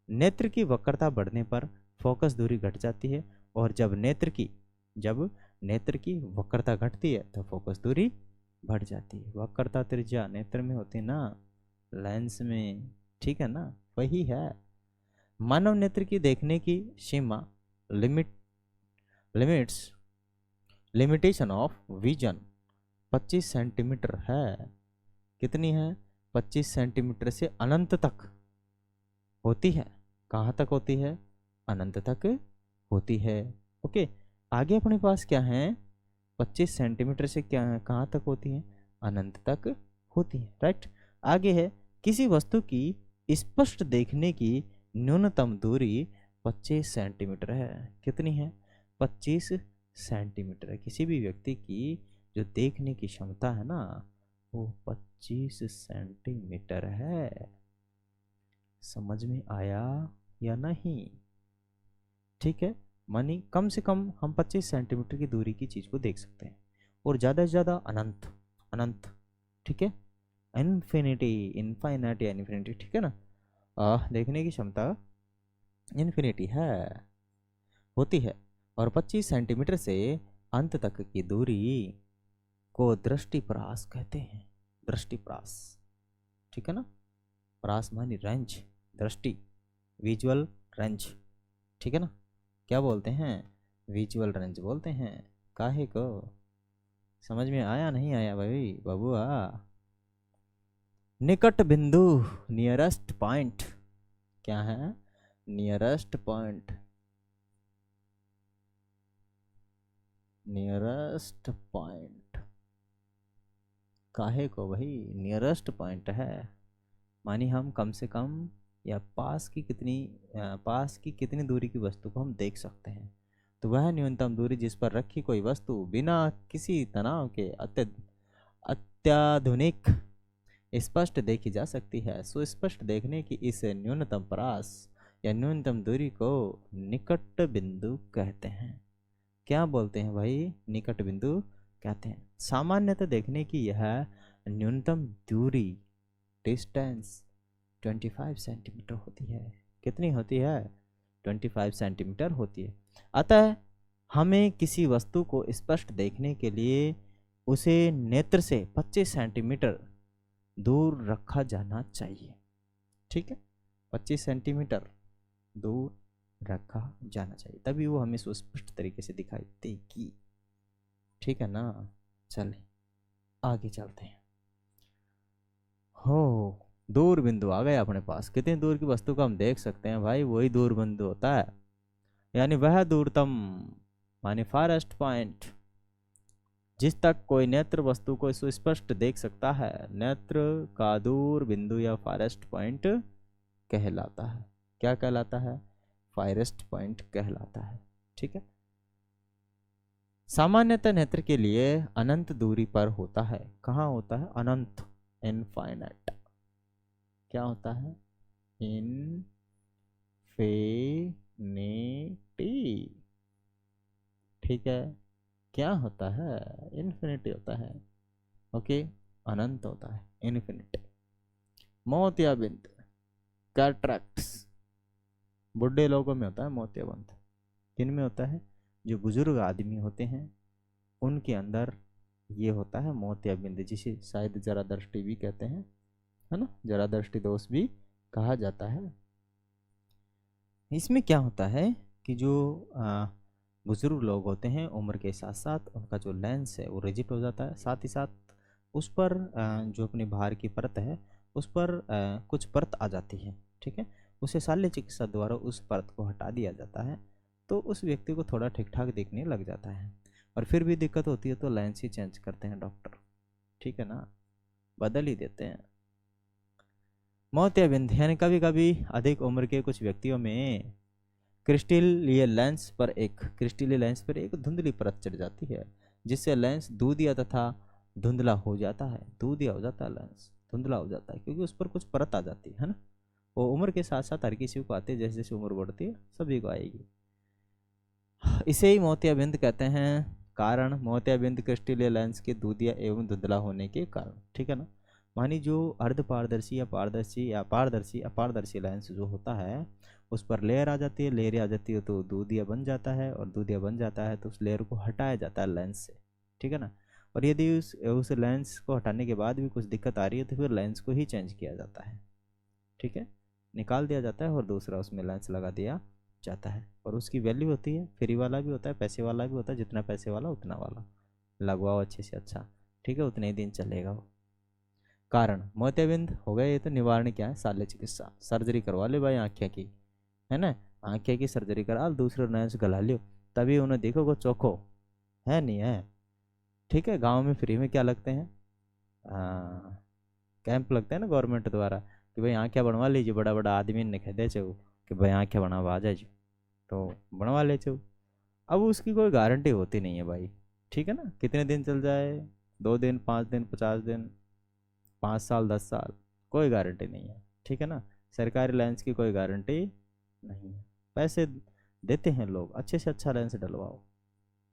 नेत्र की वक्रता बढ़ने पर फोकस दूरी घट जाती है, और जब नेत्र की वक्रता घटती है तो फोकस दूरी बढ़ जाती है। वक्रता त्रिज्या नेत्र में होती है ना, लेंस में। ठीक है ना, वही है। मानव नेत्र की देखने की सीमा लिमिटेशन ऑफ विजन 25 सेंटीमीटर है। कितनी है, 25 सेंटीमीटर से अनंत तक होती है। कहाँ तक होती है? अनंत तक होती है। ओके, आगे अपने पास क्या है? 25 सेंटीमीटर से क्या है, कहाँ तक होती है? अनंत तक होती है, राइट। आगे है, किसी वस्तु की स्पष्ट देखने की न्यूनतम दूरी 25 सेंटीमीटर है। कितनी है? 25 सेंटीमीटर है। किसी भी व्यक्ति की जो देखने की क्षमता है ना, वो 25 सेंटीमीटर है। समझ में आया या नहीं? ठीक है, मानी कम से कम हम 25 सेंटीमीटर की दूरी की चीज को देख सकते हैं, और ज्यादा से ज्यादा अनंत, अनंत, ठीक है, इन्फिनिटी, इनफाइनाइटी, इन्फिनिटी, ठीक है ना। देखने की क्षमता इन्फिनिटी है, होती है। और 25 सेंटीमीटर से अंत तक की दूरी को दृष्टिप्रास कहते हैं। दृष्टिप्रास, ठीक है ना। प्रास मानी रेंज, दृष्टि, विजुअल रेंज, ठीक है ना। क्या बोलते हैं? विजुअल रेंज बोलते हैं। काहे को? समझ में आया नहीं आया भाई बाबुआ? निकट बिंदु, नियरेस्ट पॉइंट, क्या है? Nearest point, nearest point. काहे को भाई? नियरेस्ट पॉइंट है, मानी हम कम से कम या पास की कितनी दूरी की वस्तु को हम देख सकते हैं। तो वह न्यूनतम दूरी जिस पर रखी कोई वस्तु बिना किसी तनाव के अत्याधुनिक स्पष्ट देखी जा सकती है। सुस्पष्ट देखने की इस न्यूनतम प्रास या न्यूनतम दूरी को निकट बिंदु कहते हैं। क्या बोलते हैं भाई? निकट बिंदु कहते हैं। सामान्यतः देखने की यह न्यूनतम दूरी, डिस्टेंस, 25 सेंटीमीटर होती है। कितनी होती है? 25 सेंटीमीटर होती है। अतः हमें किसी वस्तु को स्पष्ट देखने के लिए उसे नेत्र से 25 सेंटीमीटर दूर रखा जाना चाहिए। ठीक है, 25 सेंटीमीटर दूर रखा जाना चाहिए, तभी वो हमें सुस्पष्ट तरीके से दिखाई देगी। ठीक है ना। चलिए आगे चलते हैं। हो, दूर बिंदु आ गया अपने पास। कितनी दूर की वस्तु को हम देख सकते हैं भाई? वही दूर बिंदु होता है, यानी वह दूरतम, माने फारेस्ट पॉइंट, जिस तक कोई नेत्र वस्तु को सुस्पष्ट देख सकता है, नेत्र का दूर बिंदु या फारेस्ट पॉइंट कहलाता है। क्या कहलाता है? फारेस्ट पॉइंट कहलाता है। ठीक है। सामान्यतः नेत्र के लिए अनंत दूरी पर होता है। कहाँ होता है? अनंत, इनफाइनाइट। क्या होता है? इनफिनिटी। ठीक है, क्या होता है? इन्फिनिटी होता है। ओके, अनंत होता है, इन्फिनिटी। मोतियाबिंद, कैटरैक्ट्स, बुढ़े लोगों में होता है मोतियाबिंद। किन में होता है? जो बुजुर्ग आदमी होते हैं उनके अंदर ये होता है मोतियाबिंद, जिसे शायद जरा दृष्टि भी कहते हैं, है ना, जरा दृष्टि दोष भी कहा जाता है। इसमें क्या होता है कि जो बुजुर्ग लोग होते हैं, उम्र के साथ साथ उनका जो लेंस है वो रिजिड हो जाता है। साथ ही साथ उस पर जो अपनी बाहर की परत है उस पर कुछ परत आ जाती है। ठीक है, उसे शल्य चिकित्सा द्वारा उस परत को हटा दिया जाता है, तो उस व्यक्ति को थोड़ा ठीक ठाक दिखने लग जाता है। और फिर भी दिक्कत होती है तो लेंस ही चेंज करते हैं डॉक्टर। ठीक है ना, बदल ही देते हैं। मोतियाबिंद यानी कभी कभी अधिक उम्र के कुछ व्यक्तियों में क्रिस्टलीय लेंस पर एक धुंधली परत चढ़ जाती है, जिससे लेंस दूधिया तथा धुंधला हो जाता है। दूधिया हो जाता है, लेंस धुंधला हो जाता है, क्योंकि उस पर कुछ परत आ जाती है ना। वो उम्र के साथ साथ हर किसी को आती है, जैसे जैसे उम्र बढ़ती है सभी को आएगी। इसे ही मोतियाबिंद कहते हैं। कारण मोतियाबिंद क्रिस्टलीय लेंस के दूधिया एवं धुंधला होने के कारण। ठीक है ना। मानी जो अर्ध पारदर्शी या पारदर्शी अपारदर्शी लेंस जो होता है उस पर लेयर आ जाती है, लेयर आ जाती है तो दूधिया बन जाता है, और दूधिया बन जाता है तो उस लेयर को हटाया जाता है लेंस से। ठीक है ना। और यदि उस लेंस को हटाने के बाद भी कुछ दिक्कत आ रही है तो फिर लेंस को ही चेंज किया जाता है। ठीक है, निकाल दिया जाता है और दूसरा उसमें लेंस लगा दिया जाता है। और उसकी वैल्यू होती है, फ्री वाला भी होता है, पैसे वाला भी होता है। जितना पैसे वाला उतना वाला लगवाओ अच्छे से अच्छा, ठीक है, उतने ही दिन चलेगा वो। कारण मोतियाबिंद हो गए, ये तो निवारण क्या है, शल्य चिकित्सा, सर्जरी करवा ले भाई आँखें की, है ना, आँखें की सर्जरी करा लो, दूसरे लेंस गला लियो, तभी उन्हें देखोगे चोखो है नहीं है। ठीक है, गांव में फ्री में क्या लगते हैं, कैंप लगते हैं ना गवर्नमेंट द्वारा, कि भाई आँखें बनवा लीजिए, बड़ा बड़ा आदमी ने कह दे चो कि भाई आँखें बनवा जाए, तो बनवा ले चो। अब उसकी कोई गारंटी होती नहीं है भाई, ठीक है ना, कितने दिन चल जाए, 2 दिन, 5 दिन, 50 दिन, 5 साल, 10 साल, कोई गारंटी नहीं है, ठीक है ना। सरकारी लेंस की कोई गारंटी नहीं है, पैसे देते हैं लोग, अच्छे से अच्छा लेंस डलवाओ,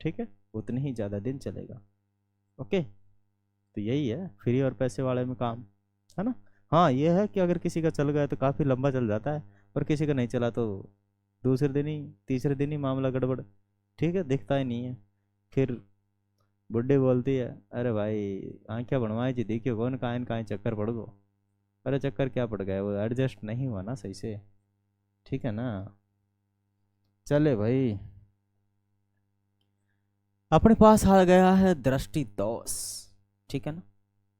ठीक है, उतने ही ज़्यादा दिन चलेगा। ओके, तो यही है फ्री और पैसे वाले में काम, है ना। हाँ ये है कि अगर किसी का चल गया तो काफ़ी लंबा चल जाता है, और किसी का नहीं चला तो दूसरे दिन ही, तीसरे दिन ही मामला गड़बड़, ठीक है, दिखता ही नहीं है। फिर बुढ़ी बोलती है, अरे भाई आँखें बनवाई जी, देखियो कौन कहाँ चक्कर पड़ गो, अरे चक्कर क्या पड़ गया, वो एडजस्ट नहीं हुआ ना सही से, ठीक है ना। चले भाई, अपने पास आ गया है दृष्टि दोष, ठीक है ना।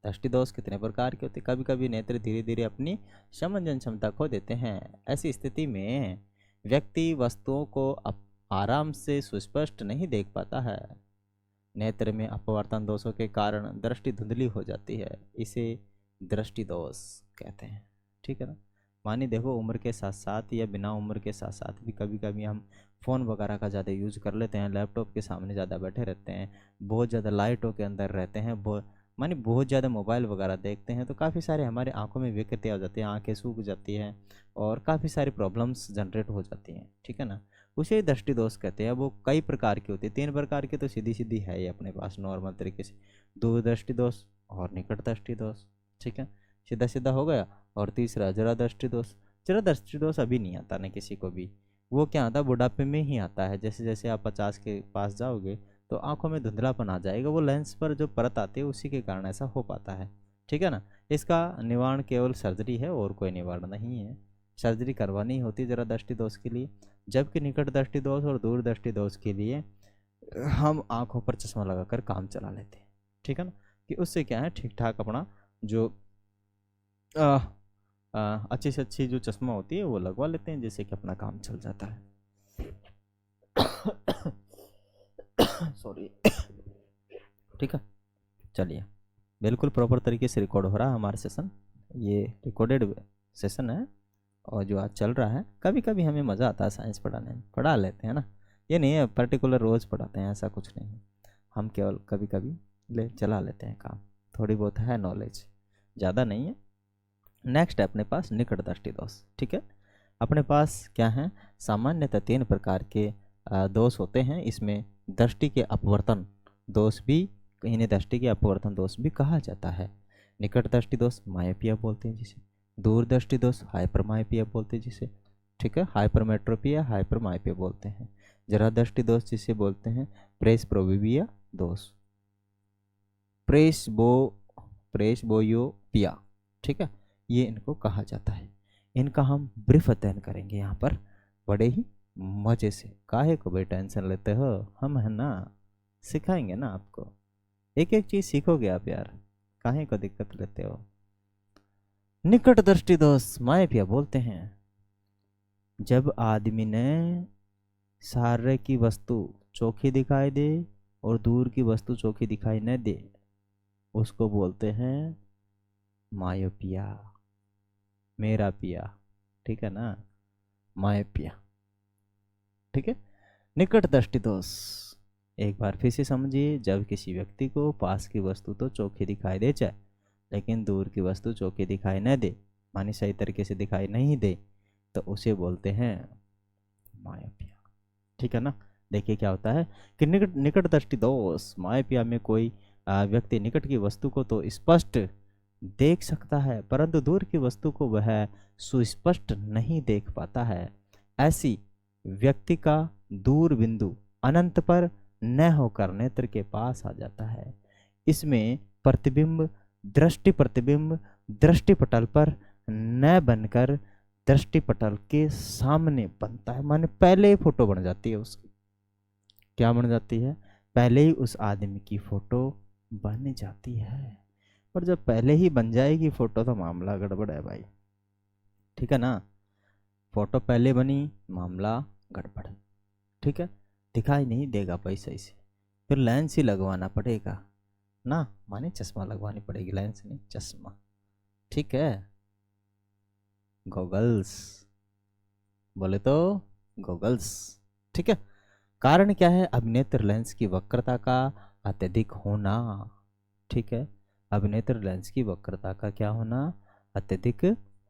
दृष्टि दोष कितने प्रकार के होते हैं, कभी कभी नेत्र धीरे धीरे अपनी समंजन क्षमता खो देते हैं, ऐसी स्थिति में व्यक्ति वस्तुओं को आराम से सुस्पष्ट नहीं देख पाता है, नेत्र में अपवर्तन दोषों के कारण दृष्टि धुंधली हो जाती है, इसे दृष्टि दोष कहते हैं, ठीक है ना। मानी देखो उम्र के साथ साथ या बिना उम्र के साथ साथ भी कभी कभी हम फ़ोन वगैरह का ज़्यादा यूज़ कर लेते हैं, लैपटॉप के सामने ज़्यादा बैठे रहते हैं, बहुत ज़्यादा लाइटों के अंदर रहते हैं, मानी बहुत ज़्यादा मोबाइल वगैरह देखते हैं, तो काफ़ी सारे हमारे आंखों में विकृतियाँ हो जाती हैं, आंखें सूख जाती हैं और काफ़ी सारी प्रॉब्लम्स जनरेट हो जाती हैं, ठीक है ना। उसे दृष्टि दोष कहते हैं। वो कई प्रकार की होती है, 3 प्रकार की तो सीधी सीधी है ही अपने पास नॉर्मल तरीके से, दूर दृष्टि दोष और निकट दृष्टि दोष, ठीक है, सीधा सीधा हो गया। और तीसरा जरा दृष्टि दोष, जरा दृष्टि दोष अभी नहीं आता ना किसी को भी, वो क्या आता है बुढ़ापे में ही आता है, जैसे जैसे आप 50 के पास जाओगे तो आंखों में धुंधलापन आ जाएगा, वो लेंस पर जो परत आती है उसी के कारण ऐसा हो पाता है, ठीक है ना। इसका निवारण केवल सर्जरी है और कोई निवारण नहीं है, सर्जरी करवानी होती जरा दृष्टि दोष के लिए, जबकि निकट दृष्टि दोष और दूर दृष्टि दोष के लिए हम आंखों पर चश्मा लगाकर काम चला लेते हैं, ठीक है ना, कि उससे क्या है ठीक ठाक अपना जो अच्छी से अच्छी जो चश्मा होती है वो लगवा लेते हैं, जिससे कि अपना काम चल जाता है। सॉरी, ठीक है, चलिए, बिल्कुल प्रॉपर तरीके से रिकॉर्ड हो रहा है हमारा सेशन, ये रिकॉर्डेड सेशन है, और जो आज चल रहा है, कभी कभी हमें मज़ा आता है साइंस पढ़ाने में, पढ़ा लेते हैं ना, ये नहीं है पर्टिकुलर रोज़ पढ़ाते हैं, ऐसा कुछ नहीं है, हम केवल कभी कभी चला लेते हैं काम, थोड़ी बहुत है नॉलेज, ज़्यादा नहीं है। नेक्स्ट है अपने पास निकट दृष्टि दोष, ठीक है। अपने पास क्या है, सामान्यतः 3 प्रकार के दोष होते हैं, इसमें दृष्टि के अपवर्तन दोष भी, इन्हें दृष्टि के अपवर्तन दोष भी कहा जाता है। निकट दृष्टि दोष मायोपिया बोलते हैं जिसे, दूर दृष्टि दोष हाइपरमायोपिया बोलते हैं जिसे, ठीक है, हाइपरमेट्रोपिया हाइपरमायोपिया बोलते हैं। जरा दृष्टि दोष जिसे बोलते हैं प्रेसबोविया दोष, प्रेसबोयोपिया, ठीक है, ये इनको कहा जाता है। इनका हम ब्रीफ अध्ययन करेंगे यहाँ पर बड़े ही मजे से, काहे को भाई टेंशन लेते हो, हम है ना, सिखाएंगे ना आपको, एक एक चीज सीखोगे आप यार, काहे को दिक्कत लेते हो। निकट दृष्टि दोष मायोपिया बोलते हैं जब आदमी ने सारे की वस्तु चोखी दिखाई दे और दूर की वस्तु चोखी दिखाई न दे, उसको बोलते हैं मायोपिया, मेरा पिया, ठीक है ना, मायोपिया, ठीक है। निकट दृष्टि दोष एक बार फिर से समझिए, जब किसी व्यक्ति को पास की वस्तु तो चोखी दिखाई दे जाए लेकिन दूर की वस्तु चोखी दिखाई न दे, मानी सही तरीके से दिखाई नहीं दे, तो उसे बोलते हैं मायोपिया, ठीक है ना। देखिए क्या होता है कि निकट दृष्टि दोष मायोपिया में कोई व्यक्ति निकट की वस्तु को तो स्पष्ट देख सकता है परंतु दूर की वस्तु को वह सुस्पष्ट नहीं देख पाता है, ऐसी व्यक्ति का दूर बिंदु अनंत पर न होकर नेत्र के पास आ जाता है। इसमें प्रतिबिंब प्रतिबिंब दृष्टिपटल पर न बनकर दृष्टिपटल के सामने बनता है, माने पहले ही फोटो बन जाती है उसकी, क्या बन जाती है, पहले ही उस आदमी की फोटो बन जाती है। पर जब पहले ही बन जाएगी फोटो तो मामला गड़बड़ है भाई, ठीक है ना। फोटो पहले बनी, मामला गड़बड़, ठीक है। दिखाई नहीं देगा भाई सही से, फिर लेंस ही लगवाना पड़ेगा ना, माने चश्मा लगवानी पड़ेगी, लेंस नहीं चश्मा, ठीक है। गॉगल्स बोले तो गॉगल्स, ठीक है। कारण क्या है, अभिनेत्र लेंस की वक्रता का अत्यधिक होना, ठीक है। अभिनेत्र लेंस की वक्रता का क्या होना, अत्यधिक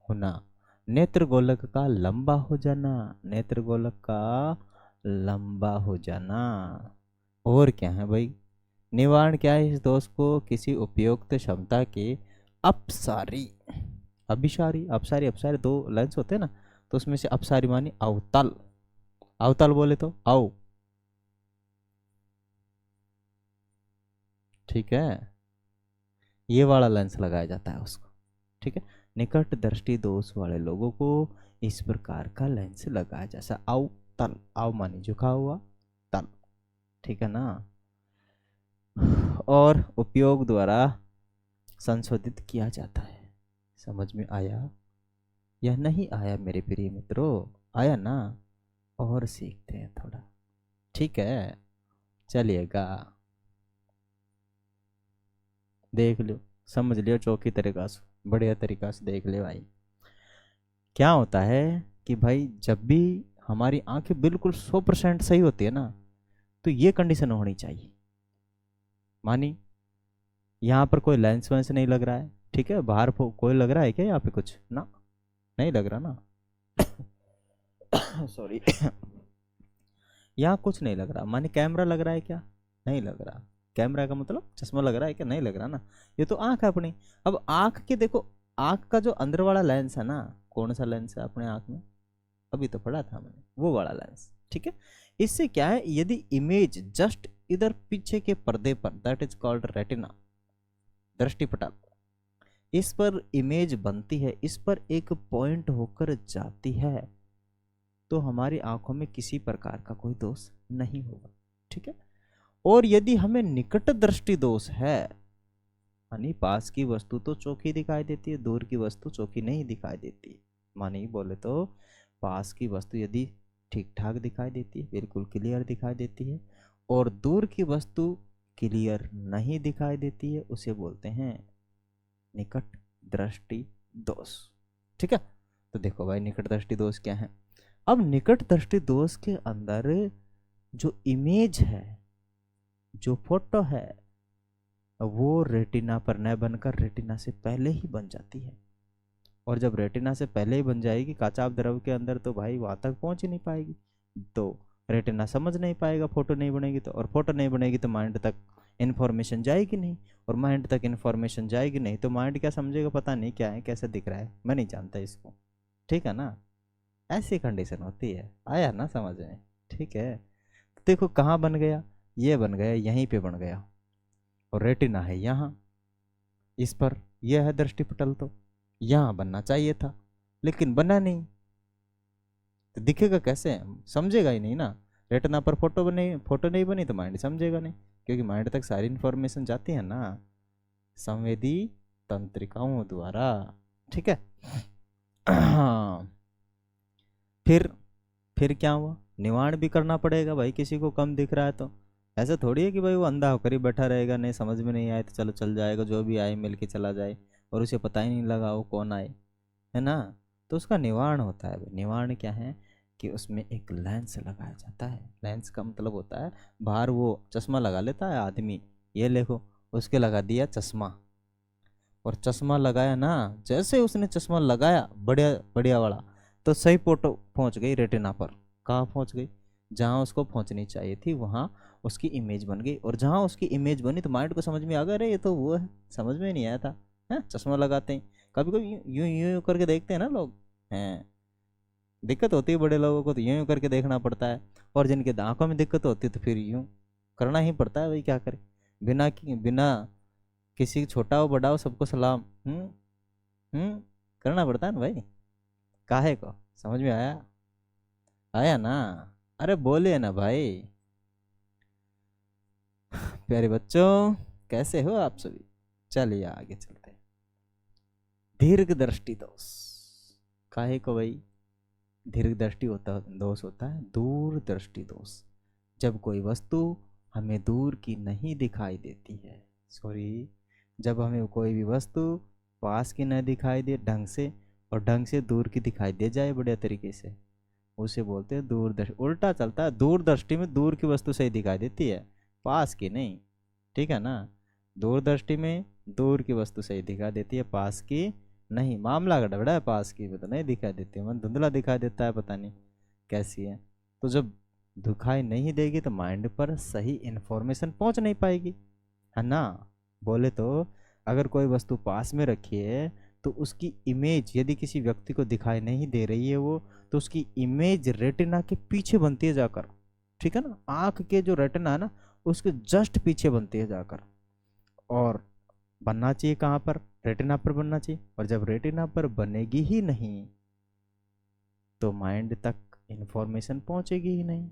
होना। नेत्र गोलक का लंबा हो जाना, नेत्र गोलक का लंबा हो जाना। और क्या है भाई, निवारण क्या है, इस दोष को किसी उपयुक्त क्षमता के अपसारी, अभिसारी, अपसारी, अपसारी दो लेंस होते हैं ना, तो उसमें से अपसारी मानी अवतल, अवतल बोले तो अव, ठीक है, ये वाला लेंस लगाया जाता है उसको, ठीक है। निकट दृष्टि दोष वाले लोगों को इस प्रकार का लेंस लगाया, जैसा अवतल, अव मानी झुका हुआ, तल, ठीक है ना। और उपयोग द्वारा संशोधित किया जाता है। समझ में आया या नहीं आया मेरे प्रिय मित्रों, आया ना। और सीखते हैं थोड़ा, ठीक है। चलिएगा, देख लो, समझ लियो चौकी तरीका से, बढ़िया तरीका से देख ले भाई। क्या होता है कि भाई जब भी हमारी आंखें बिल्कुल 100% सही होती है ना, तो ये कंडीशन होनी चाहिए, मानी यहाँ पर कोई लेंस वेंस नहीं लग रहा है, ठीक है। बाहर कोई लग रहा है क्या यहाँ पे, कुछ ना, नहीं लग रहा ना सॉरी यहाँ कुछ नहीं लग रहा, माने कैमरा लग रहा है क्या, नहीं लग रहा। कैमरा का मतलब चश्मा लग रहा है क्या, नहीं लग रहा ना। ये तो आंख है अपनी। अब आंख के देखो, आंख का जो अंदर वाला लेंस है ना, कौन सा लेंस है अपने आंख में, अभी तो पढ़ा था मैंने, वो वाला लेंस, ठीक है। इससे क्या है, यदि इमेज जस्ट इधर पीछे के पर्दे पर, दैट इज कॉल्ड रेटिना, दृष्टिपटल, इस पर इमेज बनती है, इस पर एक पॉइंट होकर जाती है, तो हमारी आंखों में किसी प्रकार का कोई दोष नहीं होगा, ठीक है। और यदि हमें निकट दृष्टि दोष है, यानी पास की वस्तु तो चौकी दिखाई देती है, दूर की वस्तु चौकी नहीं दिखाई देती, मानी बोले तो पास की वस्तु यदि ठीक ठाक दिखाई देती है, बिल्कुल क्लियर दिखाई देती है, और दूर की वस्तु क्लियर नहीं दिखाई देती है, उसे बोलते हैं निकट दृष्टि दोष, ठीक है। तो देखो भाई निकट दृष्टि दोष क्या है। अब निकट दृष्टि दोष के अंदर जो इमेज है, जो फोटो है, वो रेटिना पर न बनकर रेटिना से पहले ही बन जाती है। और जब रेटिना से पहले ही बन जाएगी काचाभ द्रव के अंदर, तो भाई वहां तक पहुंच ही नहीं पाएगी, तो रेटिना समझ नहीं पाएगा, फोटो नहीं बनेगी तो, और फोटो नहीं बनेगी तो माइंड तक इन्फॉर्मेशन जाएगी नहीं, और माइंड तक इन्फॉर्मेशन जाएगी नहीं तो माइंड क्या समझेगा, पता नहीं क्या है, कैसे दिख रहा है, मैं नहीं जानता इसको, ठीक है ना। ऐसी कंडीशन होती है, आया ना समझ में, ठीक है। तो देखो कहाँ बन गया, ये बन गया, यहीं पे बन गया, और रेटिना है यहाँ, इस पर यह है दृष्टिपटल, तो यहाँ बनना चाहिए था, लेकिन बना नहीं, तो दिखेगा कैसे, समझेगा ही नहीं ना। रेटिना पर फोटो बने, फोटो नहीं बनी तो माइंड समझेगा नहीं, क्योंकि माइंड तक सारी इंफॉर्मेशन जाती है ना संवेदी तंत्रिकाओं द्वारा, ठीक है फिर क्या हुआ, निवारण भी करना पड़ेगा भाई, किसी को कम दिख रहा है तो ऐसा थोड़ी है कि भाई वो अंधा होकर ही बैठा रहेगा, नहीं समझ में नहीं आए तो चलो चल जाएगा, जो भी आए मिल के चला जाए, और उसे पता ही नहीं लगा वो कौन आए, है ना। तो उसका निवारण होता है भाई। निवारण क्या है कि उसमें एक लेंस लगाया जाता है, लेंस का मतलब होता है, बाहर वो चश्मा लगा लेता है आदमी, ये देखो उसके लगा दिया चश्मा, और चश्मा लगाया ना, जैसे उसने चश्मा लगाया बढ़िया बढ़िया वाला, तो सही फोटो पहुंच गई रेटिना पर, कहाँ पहुंच गई, जहाँ उसको पहुंचनी चाहिए थी वहाँ उसकी इमेज बन गई, और जहाँ उसकी इमेज बनी तो माइंड को समझ में आ गया, अरे ये तो वो है, समझ में नहीं आया था, है चश्मा लगाते हैं, कभी कभी यूं यूं यूं करके देखते हैं ना लोग, हैं दिक्कत होती है बड़े लोगों को, तो यूं यूं करके देखना पड़ता है, और जिनके आंखों में दिक्कत होती है तो फिर यूं करना ही पड़ता है भाई, क्या करे, बिना किसी छोटा हो बड़ा हो सबको सलाम, करना पड़ता है ना भाई, काहे को, समझ में आया, आया ना, अरे बोलिए ना भाई प्यारे बच्चों, कैसे हो आप सभी, चलिए आगे चलते हैं। दीर्घ दृष्टि दोष काहे को भाई दीर्घ दृष्टि होता दोष होता है दूर दृष्टि दोष। जब कोई वस्तु हमें दूर की नहीं दिखाई देती है, सॉरी, जब हमें कोई भी वस्तु पास की न दिखाई दे ढंग से, और ढंग से दूर की दिखाई दे जाए बढ़िया तरीके से, उसे बोलते हैं दूरदर्शी। उल्टा चलता है, दूरदृष्टि में दूर की वस्तु सही दिखाई देती है, पास की नहीं, ठीक है ना। दूरदृष्टि में दूर की वस्तु सही दिखाई देती है, पास की नहीं। मामला गड़बड़ा है, पास की में तो नहीं दिखाई देती है, मन धुंधला दिखाई देता है, पता नहीं कैसी है। तो जब दिखाई नहीं देगी तो माइंड पर सही इन्फॉर्मेशन पहुंच नहीं पाएगी, है ना। बोले तो अगर कोई वस्तु पास में रखी है तो उसकी इमेज यदि किसी व्यक्ति को दिखाई नहीं दे रही है वो, तो उसकी इमेज रेटिना के पीछे बनती है जाकर, ठीक है ना। आंख के जो रेटिना है ना उसके जस्ट पीछे बनती है जाकर, और बनना चाहिए कहाँ पर, रेटिना पर बनना चाहिए। और जब रेटिना पर बनेगी ही नहीं तो माइंड तक इंफॉर्मेशन पहुंचेगी ही नहीं,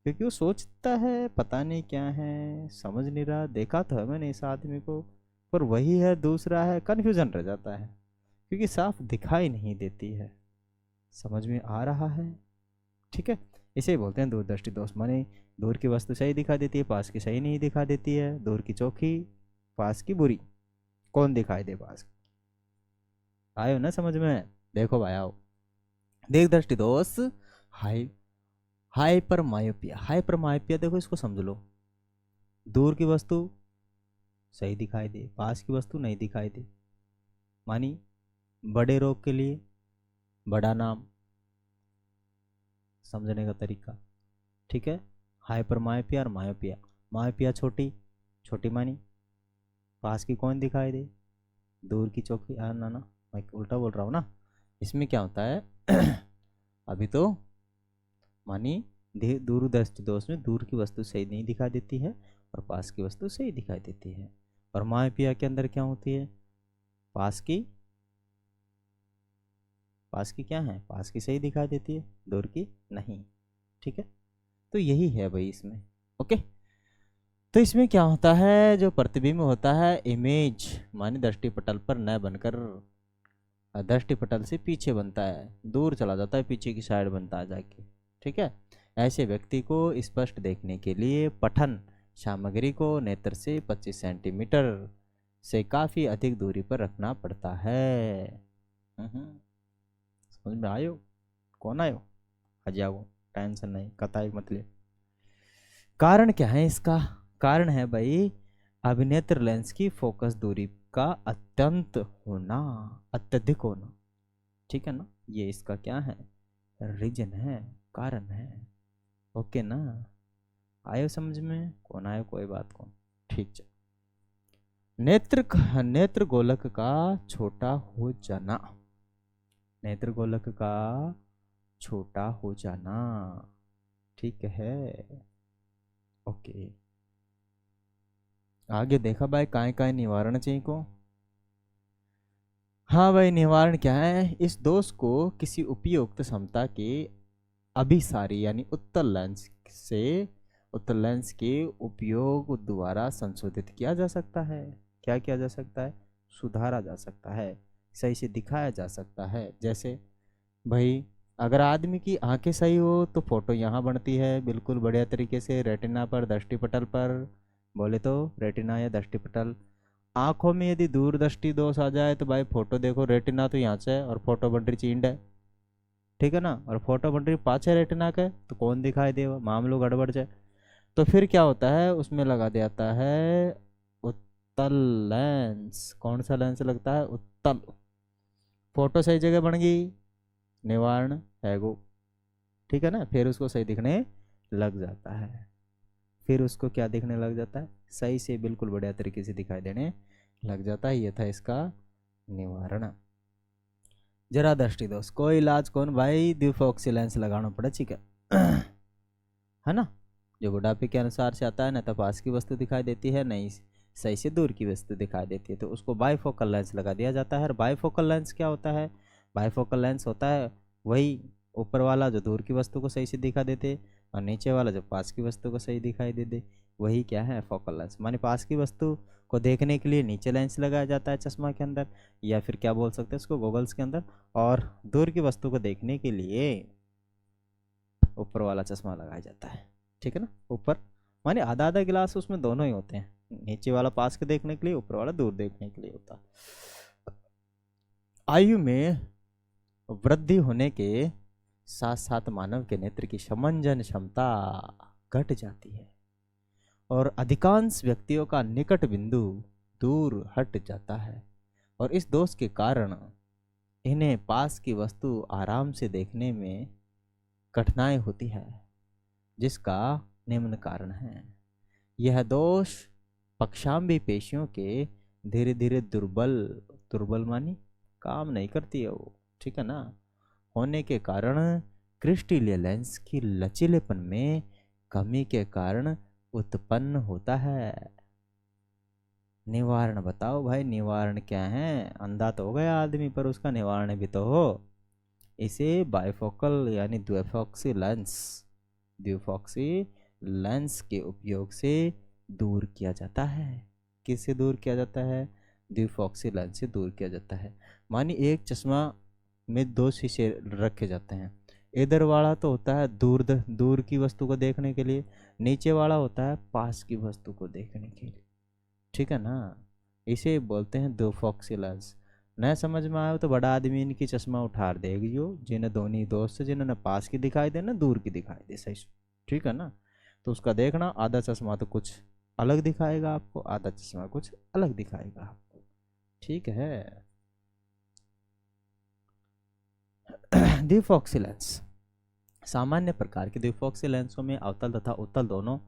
क्योंकि वो सोचता है पता नहीं क्या है, समझ नहीं रहा। देखा तो है मैंने इस आदमी को, पर वही है दूसरा है, कन्फ्यूजन रह जाता है क्योंकि साफ दिखाई नहीं देती है। समझ में आ रहा है, ठीक है। इसे बोलते हैं दूरदृष्टि दोष। माने दूर की वस्तु सही दिखा देती है, पास की सही नहीं दिखा देती है। दूर की चौखी, पास की बुरी। कौन दिखाई दे पास? आयो ना समझ में? देखो भाई आओ, देख दृष्टि दोष हाइपर मायोपिया। हाइपर मायोपिया देखो इसको समझ लो, दूर की वस्तु सही दिखाई दे, पास की वस्तु नहीं दिखाई दे। मानी बड़े रोग के लिए बड़ा नाम, समझने का तरीका, ठीक है। हाइपर मायोपिया और मायोपिया। मायोपिया छोटी, छोटी मानी पास की कौन दिखाई दे, दूर की चौकी। ना ना मैं उल्टा बोल रहा हूँ ना। इसमें क्या होता है अभी तो मानी दूरदृष्टि दोष में दूर की वस्तु सही नहीं दिखाई देती है और पास की वस्तु सही दिखाई देती है। और मायोपिया के अंदर क्या होती है, पास की क्या है, पास की सही दिखाई देती है, दूर की नहीं, ठीक है। तो यही है भाई इसमें, ओके। तो इसमें क्या होता है, जो प्रतिबिंब होता है इमेज माने दृष्टिपटल पर न बनकर दृष्टिपटल से पीछे बनता है, दूर चला जाता है, पीछे की साइड बनता है जाके, ठीक है। ऐसे व्यक्ति को स्पष्ट देखने के लिए पठन सामग्री को नेत्र से 25 सेंटीमीटर से काफ़ी अधिक दूरी पर रखना पड़ता है। समझ में आयो? कौन आयो? आ जाओ, टेंशन नहीं, कताई मतलब। कारण क्या है इसका? कारण है भाई अभिनेत्र लेंस की फोकस दूरी का अत्यधिक होना, ठीक है ना। ये इसका क्या है, रीजन है, कारण है, ओके ना। आयो समझ में? कौन आयो? कोई बात कौन, ठीक है। नेत्र गोलक का छोटा हो जाना, नेत्र गोलक का छोटा हो जाना, ठीक है, ओके। आगे देखा भाई काय काय निवारण चाहिए को। हाँ भाई निवारण क्या है, इस दोष को किसी उपयुक्त क्षमता के अभिसारी यानी उत्तल लेंस के उपयोग द्वारा संशोधित किया जा सकता है। क्या किया जा सकता है? सुधारा जा सकता है, सही से दिखाया जा सकता है। जैसे भाई अगर आदमी की आंखें सही हो तो फोटो यहाँ बनती है बिल्कुल बढ़िया तरीके से, रेटिना पर, दृष्टिपटल पर। बोले तो रेटिना या दृष्टिपटल। आंखों में यदि दूरदृष्टि दोष आ जाए तो भाई फोटो देखो, रेटिना तो यहाँ से है और फोटो बन रही चींड है, ठीक है ना। और फोटो बन रही पाछे रेटिना के, तो कौन दिखाई देगा, मामलो गड़बड़ जाए। तो फिर क्या होता है, उसमें लगा देता है उत्तल लेंस। कौन सा लेंस लगता है? उत्तल। फोटो सही जगह बन गई, निवारण है गो, ठीक है ना। फिर उसको सही दिखने लग जाता है, फिर उसको क्या दिखने लग जाता है, सही से बिल्कुल बढ़िया तरीके से दिखाई देने लग जाता है। ये था इसका निवारण। जरा दृष्टि दोष कोई इलाज कौन भाई, द्विफोक्सी लेंस लगाना पड़े, ठीक है ना। जो बुढ़ापे के अनुसार से आता है ना, तो पास की वस्तु दिखाई देती है, नहीं सही से दूर की वस्तु दिखाई देती है, तो उसको बाइफोकल लेंस लगा दिया जाता है। और बाइफोकल लेंस क्या होता है? बाइफोकल लेंस होता है वही ऊपर वाला जो दूर की वस्तु को सही से दिखा देते और नीचे वाला जो पास की वस्तु को सही दिखाई दे दे। वही क्या है, फोकल लेंस। माने पास की वस्तु को देखने के लिए नीचे लेंस लगाया जाता है चश्मा के अंदर, या फिर क्या बोल सकते हैं इसको, गॉगल्स के अंदर। और दूर की वस्तु को देखने के लिए ऊपर वाला चश्मा लगाया जाता है, ठीक है ना। ऊपर माने आधा आधा गिलास, उसमें दोनों ही होते हैं, नीचे वाला पास के देखने के लिए, ऊपर वाला दूर देखने के लिए होता है। आयु में वृद्धि होने के साथ साथ मानव के नेत्र की समंजन क्षमता घट जाती है और अधिकांश व्यक्तियों का निकट बिंदु दूर हट जाता है, और इस दोष के कारण इन्हें पास की वस्तु आराम से देखने में कठिनाई होती है, जिसका निम्न कारण है। यह दोष पक्षाम्बी पेशियों के धीरे धीरे दुर्बल, दुर्बल मानी काम नहीं करती है वो, ठीक है ना, होने के कारण क्रिस्टलीय लेंस की लचीलेपन में कमी के कारण उत्पन्न होता है। निवारण बताओ भाई, निवारण क्या है? अंधा तो हो गया आदमी, पर उसका निवारण भी तो हो। इसे बाइफोकल यानी द्विफॉक्सी लेंस, द्विफॉक्सी लेंस के उपयोग से दूर किया जाता है। किससे दूर किया जाता है? द्विफॉक्सी लेंस से दूर किया जाता है। मानी एक चश्मा में दो शीशे रखे जाते हैं, इधर वाला तो होता है दूर दूर की वस्तु को देखने के लिए, नीचे वाला होता है पास की वस्तु को देखने के लिए, ठीक है ना। इसे बोलते हैं द्विफॉक्सी लेंस। न समझ में आए तो बड़ा आदमी इनकी चश्मा उठार देगी, जो जिन्हें दोनों दोस्त, जिन्हें न पास की दिखाई दे ना दूर की दिखाई दे, सही, ठीक है ना। तो उसका देखना, आधा चश्मा तो कुछ अलग दिखाएगा आपको, आधा चश्मा कुछ अलग दिखाएगा आपको, ठीक है। द्विफॉक्सी लेंस। सामान्य प्रकार के द्विफॉक्सी लेंसों में अवतल तथा उत्तल दोनों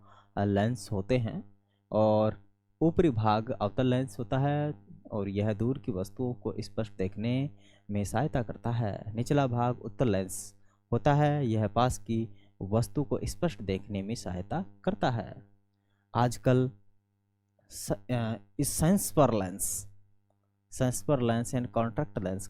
लेंस होते हैं, और ऊपरी भाग अवतल लेंस होता है और यह दूर की वस्तुओं को स्पष्ट देखने में सहायता करता है। निचला भाग उत्तल लेंस होता है, यह पास की वस्तु को स्पष्ट देखने में सहायता करता है। आजकल इस सेंसपर लेंस एंड कॉन्ट्रैक्ट लेंस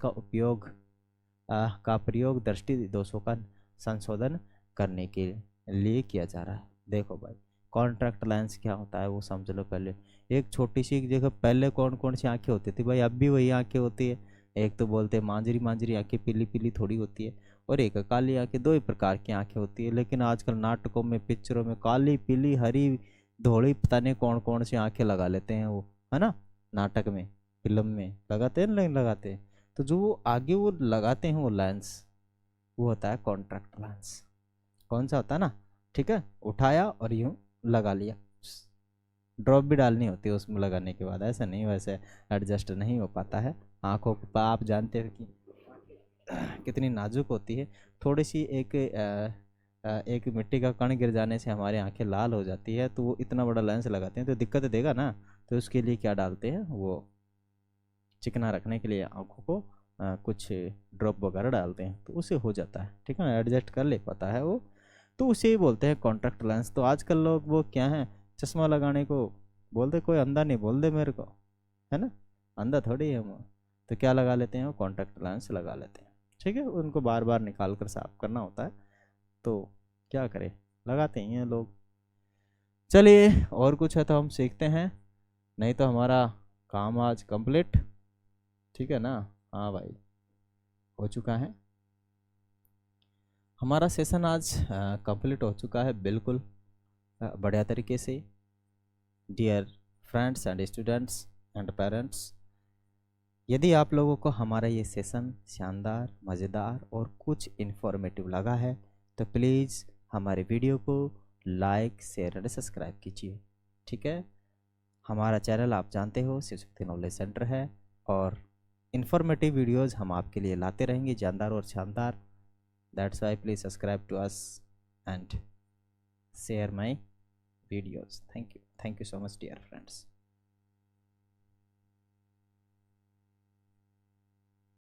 का प्रयोग दृष्टि दोषों का संशोधन करने के लिए किया जा रहा है। देखो भाई, कॉन्ट्रैक्ट लेंस क्या होता है वो समझ लो पहले। एक छोटी सी जगह पहले कौन कौन सी आंखें होती थी भाई, अब भी वही आंखें होती है। एक तो बोलते हैं मांजरी मांजरी आंखें, पीली पीली थोड़ी होती है, और एक काली आंखें। दो ही प्रकार की आंखें होती है, लेकिन आजकल नाटकों में, पिक्चरों में काली पीली हरी धोड़ी पता नहीं कौन कौन सी आंखें लगा लेते हैं वो, है ना। नाटक में, फिल्म में लगाते हैं, नहीं लगाते। तो जो वो आगे वो लगाते हैं वो लेंस, वो होता है कॉन्ट्रैक्ट लेंस। कौन सा होता है ना, ठीक है, उठाया और यूं लगा लिया, ड्रॉप भी डालनी होती है उसमें लगाने के बाद, ऐसा नहीं, वैसे एडजस्ट नहीं हो पाता है आँखों पर। आप जानते हो कि कितनी नाजुक होती है, थोड़ी सी एक मिट्टी का कण गिर जाने से हमारी आंखें लाल हो जाती है, तो वो इतना बड़ा लेंस लगाते हैं तो दिक्कत देगा ना। तो उसके लिए क्या डालते हैं, वो चिकना रखने के लिए आंखों को कुछ ड्रॉप वगैरह डालते हैं, तो उससे हो जाता है, ठीक है ना, एडजस्ट कर ले पाता है वो। तो उसे ही बोलते हैं कॉन्ट्रैक्ट लेंस। तो आजकल लोग वो क्या है, चश्मा लगाने को बोलते, कोई अंधा नहीं बोल दे मेरे को, है ना, अंधा थोड़ी है वो, तो क्या लगा लेते हैं वो कॉन्ट्रैक्ट लेंस लगा लेते हैं, ठीक है। उनको बार बार निकाल कर साफ करना होता है, तो क्या करें, लगाते ही हैं लोग। चलिए, और कुछ है तो हम सीखते हैं, नहीं तो हमारा काम आज कंप्लीट, ठीक है ना। हाँ भाई, हो चुका है हमारा सेशन आज कंप्लीट हो चुका है, बिल्कुल बढ़िया तरीके से। Dear friends and students and parents, यदि आप लोगों को हमारा ये सेशन शानदार, मज़ेदार और कुछ इन्फॉर्मेटिव लगा है, तो प्लीज़ हमारे वीडियो को लाइक, शेयर एंड सब्सक्राइब कीजिए, ठीक है। हमारा चैनल आप जानते हो शिव शक्ति नॉलेज सेंटर है, और इन्फॉर्मेटिव वीडियोज़ हम आपके लिए लाते रहेंगे, जानदार और शानदार। That's why please subscribe to us and share my videos. Thank you so much, dear friends.